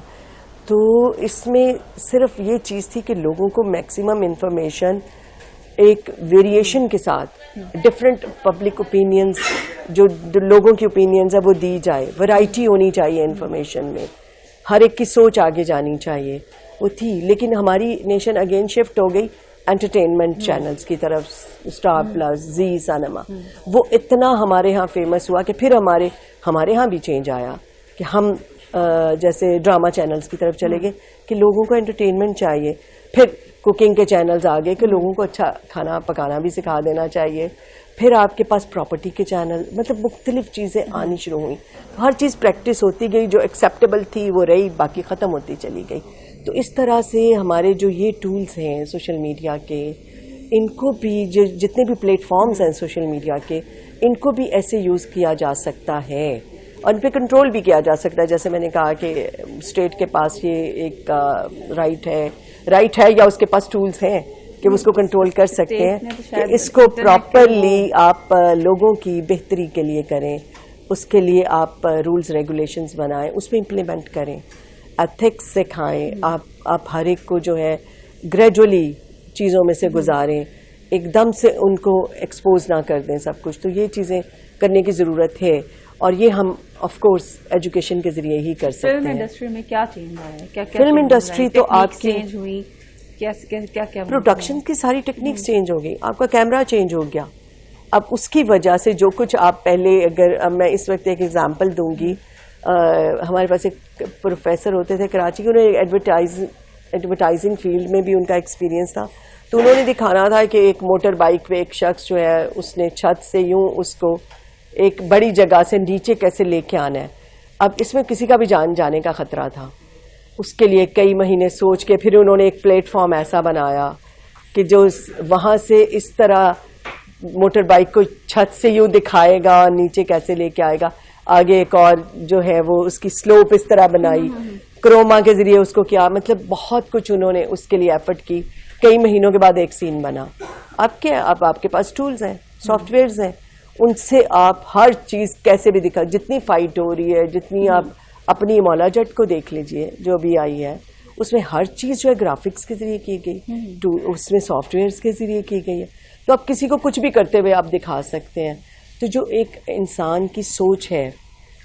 تو اس میں صرف یہ چیز تھی کہ لوگوں کو میکسیمم انفارمیشن ایک ویریشن کے ساتھ ڈفرینٹ پبلک اوپینینز, جو لوگوں کی اوپینینز ہے وہ دی جائے, ورائٹی ہونی چاہیے انفارمیشن میں, ہر ایک کی سوچ آگے جانی چاہیے, وہ تھی. لیکن ہماری نیشن اگین شفٹ ہو گئی انٹرٹینمنٹ چینلز کی طرف, اسٹار پلس, زی سنیما, وہ اتنا ہمارے ہاں فیمس ہوا کہ پھر ہمارے ہاں بھی چینج آیا کہ ہم جیسے ڈرامہ چینلز کی طرف چلے گئے کہ لوگوں کو انٹرٹینمنٹ چاہیے. پھر کوکنگ کے چینلز آگے کہ لوگوں کو اچھا کھانا پکانا بھی سکھا دینا چاہیے. پھر آپ کے پاس پراپرٹی کے چینل, مطلب مختلف چیزیں آنی شروع ہوئیں. ہر چیز پریکٹس ہوتی گئی, جو ایکسیپٹیبل تھی وہ رہی, باقی ختم ہوتی چلی گئی. تو اس طرح سے ہمارے جو یہ ٹولز ہیں سوشل میڈیا کے, ان کو بھی جتنے بھی پلیٹ فارمز ہیں سوشل میڈیا کے, ان کو بھی ایسے یوز کیا جا سکتا ہے اور ان پہ کنٹرول بھی کیا جا سکتا ہے. جیسے میں نے کہا کہ اسٹیٹ کے پاس یہ ایک رائٹ ہے یا اس کے پاس ٹولز ہیں کہ اس کو کنٹرول کر سکتے ہیں کہ اس کو پراپرلی آپ لوگوں کی بہتری کے لیے کریں. اس کے لیے آپ رولز ریگولیشنز بنائیں, اس پہ امپلیمنٹ کریں, ایتھکس سکھائیں. آپ ہر ایک کو جو ہے گریجولی چیزوں میں سے گزاریں, ایک دم سے ان کو ایکسپوز نہ کر دیں سب کچھ. تو یہ چیزیں کرنے کی ضرورت ہے, اور یہ ہم آف کورس ایجوکیشن کے ذریعے ہی کر سکتے ہیں. فلم انڈسٹری میں کیا چینج آیا ہے؟ فلم انڈسٹری تو آپ کی چینج ہوئی, کیا پروڈکشن کی ساری ٹیکنیکس چینج ہو گئی. آپ کا کیمرہ چینج ہو گیا, اب اس کی وجہ سے جو کچھ آپ پہلے, اگر میں اس وقت ایک ایگزامپل دوں گی, ہمارے پاس ایک پروفیسر ہوتے تھے کراچی کے, انہوں ایڈورٹائزنگ فیلڈ میں بھی ان کا ایکسپیرینس تھا, تو انہوں نے دکھانا تھا کہ ایک موٹر بائک پہ ایک شخص جو ہے اس نے چھت سے یوں اس کو ایک بڑی جگہ سے نیچے کیسے لے کے آنا ہے. اب اس میں کسی کا بھی جان جانے کا خطرہ تھا. اس کے لیے کئی مہینے سوچ کے پھر انہوں نے ایک پلیٹ فارم ایسا بنایا کہ جو وہاں سے اس طرح موٹر بائک کو چھت سے یوں دکھائے گا, نیچے کیسے لے کے آئے گا. آگے ایک اور جو ہے وہ اس کی سلوپ اس طرح بنائی, کروما کے ذریعے اس کو کیا, مطلب بہت کچھ انہوں نے اس کے لیے ایفرٹ کی. کئی مہینوں کے بعد ایک سین بنا. اب آپ کے پاس ٹولز ہیں, سافٹ ویئرز ہیں, ان سے آپ ہر چیز کیسے بھی دکھا, جتنی فائٹ ہو رہی ہے, جتنی آپ اپنی مولا جٹ کو دیکھ لیجئے جو بھی آئی ہے, اس میں ہر چیز جو ہے گرافکس کے ذریعے کی گئی, اس میں سافٹ ویئرز کے ذریعے کی گئی ہے. تو آپ کسی کو کچھ بھی کرتے ہوئے آپ دکھا سکتے ہیں. تو جو ایک انسان کی سوچ ہے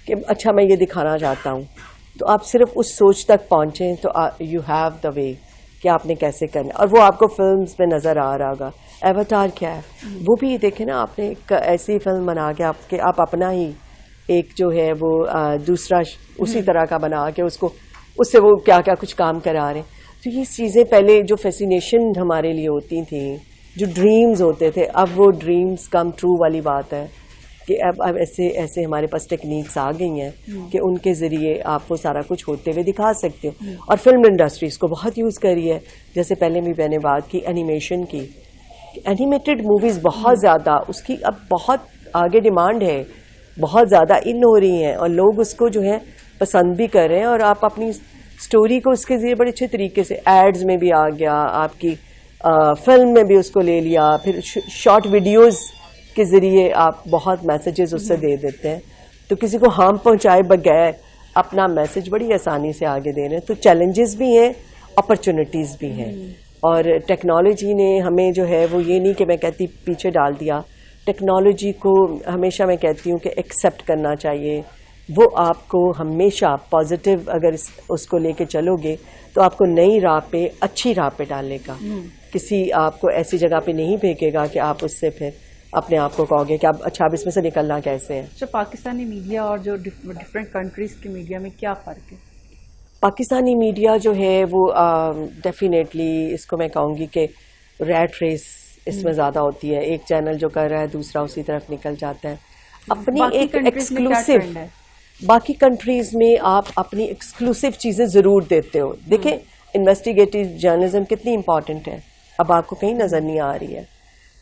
کہ اچھا میں یہ دکھانا چاہتا ہوں, تو آپ صرف اس سوچ تک پہنچیں تو یو ہیو دا وے کہ آپ نے کیسے کرنا, اور وہ آپ کو فلمز میں نظر آ رہا ہوگا. ایواتار کیا ہے, وہ بھی دیکھیں نا آپ نے, ایک ایسی فلم بنا کے آپ اپنا ہی ایک جو ہے وہ دوسرا اسی طرح کا بنا کے اس سے وہ کیا کیا کچھ کام کرا رہے ہیں. تو یہ چیزیں پہلے جو فیسینیشن ہمارے لیے ہوتی تھیں, جو ڈریمز ہوتے تھے, اب وہ ڈریمز کم ٹرو والی بات ہے کہ اب ایسے ہمارے پاس ٹیکنیکس آ گئی ہیں کہ ان کے ذریعے آپ وہ سارا کچھ ہوتے ہوئے دکھا سکتے ہو. اور فلم انڈسٹری اس کو بہت یوز کری ہے. جیسے پہلے بھی میں نے بات کی اینیمیشن کی, اینیمیٹڈ موویز بہت زیادہ, اس کی اب بہت آگے ڈیمانڈ ہے, بہت زیادہ ان ہو رہی ہیں, اور لوگ اس کو جو ہے پسند بھی کر رہے ہیں. اور آپ اپنی سٹوری کو اس کے ذریعے بڑے اچھے طریقے سے, ایڈز میں بھی آ گیا, آپ کی فلم میں بھی اس کو لے لیا, پھر شارٹ ویڈیوز کے ذریعے آپ بہت میسیجز اس سے دے دیتے ہیں. تو کسی کو ہارم پہنچائے بغیر اپنا میسج بڑی آسانی سے آگے دے رہے ہیں. تو چیلنجز بھی ہیں, اپرچونٹیز بھی ہیں. اور ٹیکنالوجی نے ہمیں جو ہے وہ یہ نہیں کہ میں کہتی پیچھے ڈال دیا, ٹیکنالوجی کو ہمیشہ میں کہتی ہوں کہ ایکسیپٹ کرنا چاہیے. وہ آپ کو ہمیشہ پازیٹیو, اگر اس کو لے کے چلو گے تو آپ کو نئی راہ پہ, اچھی راہ پہ ڈالے گا. کسی آپ کو ایسی جگہ پہ نہیں بھیجے گا کہ آپ اس سے پھر اپنے آپ کو کہو گے کہ اچھا اب اس میں سے نکلنا کیسے ہے. اچھا, پاکستانی میڈیا اور جو ڈفرینٹ کنٹریز کی میڈیا میں کیا فرق ہے؟ پاکستانی میڈیا جو ہے وہ ڈیفینیٹلی اس کو میں کہوں گی کہ ریٹ ریس اس میں زیادہ ہوتی ہے. ایک چینل جو کر رہا ہے دوسرا اسی طرف نکل جاتا ہے. اپنی ایک ایکسکلوسیو, باقی کنٹریز میں آپ اپنی ایکسکلوسیو چیزیں ضرور دیتے ہو. دیکھیں انویسٹیگیٹو جرنلزم کتنی امپورٹنٹ ہے, اب آپ کو کہیں نظر نہیں آ رہی ہے.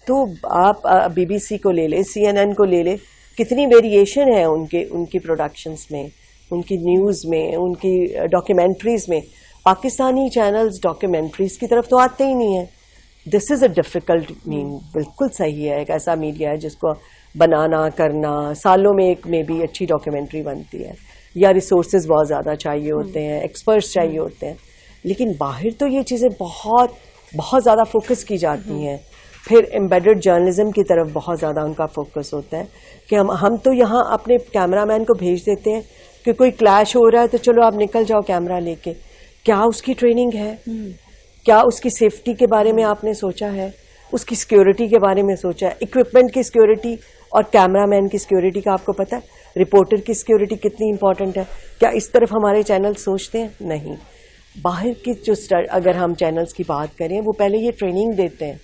تو آپ بی بی سی کو لے لیں, CNN کو لے لیں, کتنی ویریشن ہے ان کی پروڈکشنز میں, ان کی نیوز میں, ان کی ڈاکیومنٹریز میں. پاکستانی چینلز ڈاکیومنٹریز کی طرف تو آتے ہی نہیں ہیں. دس از اے ڈیفیکلٹ بالکل صحیح ہے. ایک ایسا میڈیا ہے جس کو بنانا کرنا سالوں میں ایک میں بھی اچھی ڈاکیومنٹری بنتی ہے, یا ریسورسز بہت زیادہ چاہیے ہوتے ہیں, ایکسپرٹس چاہیے ہوتے ہیں. لیکن باہر تو یہ چیزیں بہت بہت زیادہ فوکس کی جاتی ہیں. پھر ایمبیڈڈ جرنلزم کی طرف بہت زیادہ ان کا فوکس ہوتا ہے کہ ہم تو یہاں اپنے کیمرہ مین کو بھیج دیتے ہیں کہ کوئی کلیش ہو رہا ہے تو چلو آپ نکل جاؤ کیمرہ لے کے. کیا اس کی ٹریننگ ہے؟ کیا اس کی سیفٹی کے بارے میں آپ نے سوچا ہے؟ اس کی سیکیورٹی کے بارے میں سوچا ہے؟ اکوپمنٹ کی سیکیورٹی اور کیمرہ مین کی سیکیورٹی کا آپ کو پتہ ہے؟ رپورٹر کی سیکیورٹی کتنی امپورٹنٹ ہے؟ کیا اس طرف ہمارے چینل سوچتے ہیں؟ نہیں. باہر کی جو اگر ہم چینلز کی بات کریں وہ پہلے یہ ٹریننگ دیتے ہیں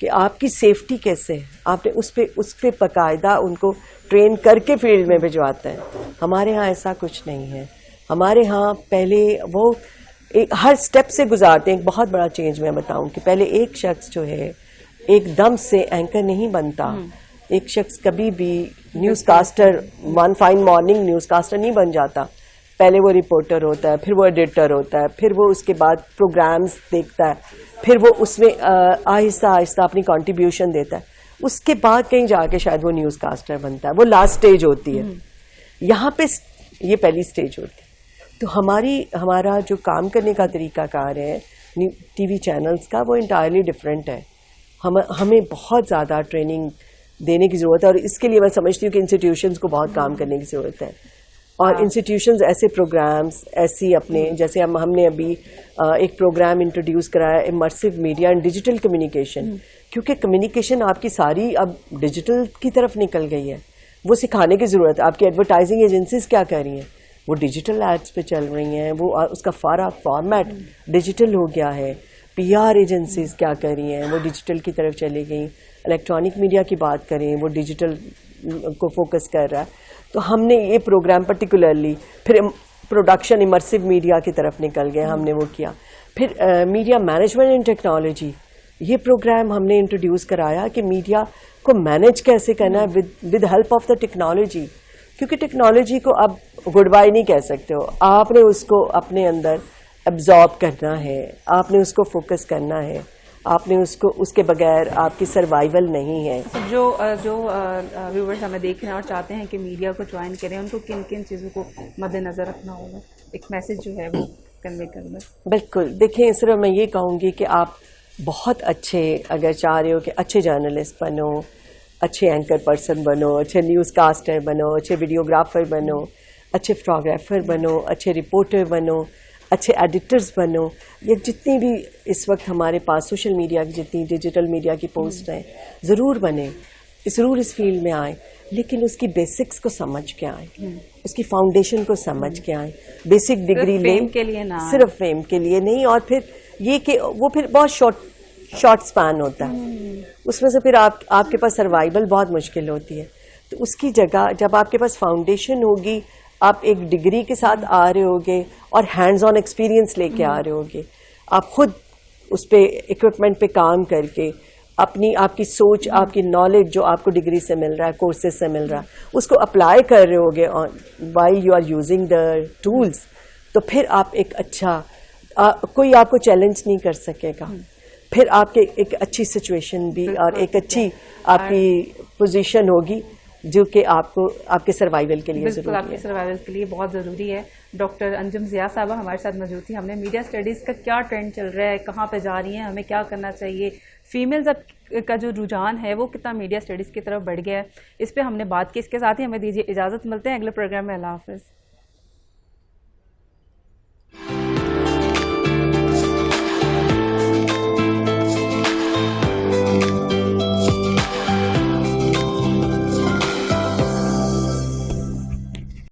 کہ آپ کی سیفٹی کیسے ہے, آپ نے اس پہ باقاعدہ ان کو ٹرین کر کے فیلڈ میں بھجواتا ہے. ہمارے ہاں ایسا کچھ نہیں ہے. ہمارے ہاں پہلے وہ ہر سٹیپ سے گزارتے ہیں. ایک بہت بڑا چینج میں بتاؤں کہ پہلے ایک شخص جو ہے ایک دم سے اینکر نہیں بنتا. ایک شخص کبھی بھی newscaster, one fine morning newscaster نہیں بن جاتا. پہلے وہ رپورٹر ہوتا ہے, پھر وہ ایڈیٹر ہوتا ہے, پھر وہ اس کے بعد پروگرامز دیکھتا ہے, پھر وہ اس میں آہستہ آہستہ اپنی کنٹریبیوشن دیتا ہے. اس کے بعد کہیں جا کے شاید وہ نیوز کاسٹر بنتا ہے. وہ لاسٹ سٹیج ہوتی ہے. یہاں پہ یہ پہلی سٹیج ہوتی ہے. تو ہمارا جو کام کرنے کا طریقہ کار ہے ٹی وی چینلز کا وہ انٹائرلی ڈفرینٹ ہے. ہمیں بہت زیادہ ٹریننگ دینے کی ضرورت ہے, اور اس کے لیے میں سمجھتی ہوں کہ انسٹیٹیوشنز کو بہت کام کرنے کی ضرورت ہے. اور انسٹیٹیوشنز ایسے پروگرامز ایسی اپنے جیسے ہم نے ابھی ایک پروگرام انٹروڈیوس کرایا امرسو میڈیا اینڈ ڈیجیٹل کمیونیکیشن، کیونکہ کمیونیکیشن آپ کی ساری اب ڈیجیٹل کی طرف نکل گئی ہے. وہ سکھانے کی ضرورت ہے. آپ کی ایڈورٹائزنگ ایجنسیز کیا کر رہی ہیں؟ وہ ڈیجیٹل ایڈس پہ چل رہی ہیں، وہ اس کا سارا فارمیٹ ڈیجیٹل ہو گیا ہے. پی آر ایجنسیز کیا کر رہی ہیں؟ وہ ڈیجیٹل کی طرف چلی گئیں. الیکٹرانک میڈیا کی بات کریں، وہ ڈیجیٹل کو فوکس کر رہا ہے. تو ہم نے یہ پروگرام پرٹیکولرلی پھر پروڈکشن امرسو میڈیا کی طرف نکل گئے، ہم نے وہ کیا. پھر میڈیا مینجمنٹ اینڈ ٹیکنالوجی، یہ پروگرام ہم نے انٹروڈیوس کرایا کہ میڈیا کو مینج کیسے کرنا ہے with help of the technology. کیونکہ ٹیکنالوجی کو اب گڈ بائی نہیں کہہ سکتے ہو، آپ نے اس کو اپنے اندر ایبزارب کرنا ہے، آپ نے اس کو فوکس کرنا ہے، آپ نے اس کے بغیر آپ کی سروائیول نہیں ہے. جو ویورز ہمیں دیکھ رہے ہیں اور چاہتے ہیں کہ میڈیا کو جوائن کریں، ان کو کن کن چیزوں کو مد نظر رکھنا ہوگا؟ ایک میسج جو ہے وہ کنوے کرنا. بالکل، دیکھیں صرف میں یہ کہوں گی کہ آپ بہت اچھے اگر چاہ رہے ہو کہ اچھے جرنلسٹ بنو، اچھے اینکر پرسن بنو، اچھے نیوز کاسٹر بنو، اچھے ویڈیوگرافر بنو، اچھے فوٹوگرافر بنو، اچھے رپورٹر بنو، اچھے ایڈیٹرز بنو. یہ جتنی بھی اس وقت ہمارے پاس سوشل میڈیا کی جتنی ڈیجیٹل میڈیا کی پوسٹ ہیں، ضرور بنیں، ضرور اس فیلڈ میں آئیں، لیکن اس کی بیسکس کو سمجھ کے آئیں، اس کی فاؤنڈیشن کو سمجھ کے آئیں. بیسک ڈگری لیں صرف فیم کے لیے نہیں. اور پھر یہ کہ وہ پھر بہت شارٹ سپین ہوتا ہے، اس میں سے پھر آپ کے پاس سروائیول بہت مشکل ہوتی ہے. تو اس کی جگہ جب آپ کے پاس فاؤنڈیشن ہوگی، آپ ایک ڈگری کے ساتھ آ رہے ہوگے اور ہینڈز آن ایکسپیرینس لے کے آ رہے ہوگے، آپ خود اس پہ اکوپمنٹ پہ کام کر کے آپ کی سوچ، آپ کی نالج جو آپ کو ڈگری سے مل رہا ہے، کورسز سے مل رہا ہے، اس کو اپلائی کر رہے ہوگے while you are using the tools, تو پھر آپ ایک اچھا کوئی آپ کو چیلنج نہیں کر سکے گا. پھر آپ کے ایک اچھی سچویشن بھی اور ایک اچھی آپ کی پوزیشن ہوگی جو کہ آپ کو آپ کے سروائیول کے لیے ضروری ہے. آپ کے سروائیول کے لیے بہت ضروری ہے. ڈاکٹر انجم ضیاء صاحبہ ہمارے ساتھ موجود تھی. ہم نے میڈیا اسٹڈیز کا کیا ٹرینڈ چل رہا ہے، کہاں پہ جا رہی ہیں، ہمیں کیا کرنا چاہیے، فیمیلز اب کا جو رجحان ہے وہ کتنا میڈیا اسٹڈیز کی طرف بڑھ گیا ہے، اس پہ ہم نے بات کی. اس کے ساتھ ہی ہمیں دیجیے اجازت، ملتے ہیں اگلے پروگرام میں. اللہ حافظ.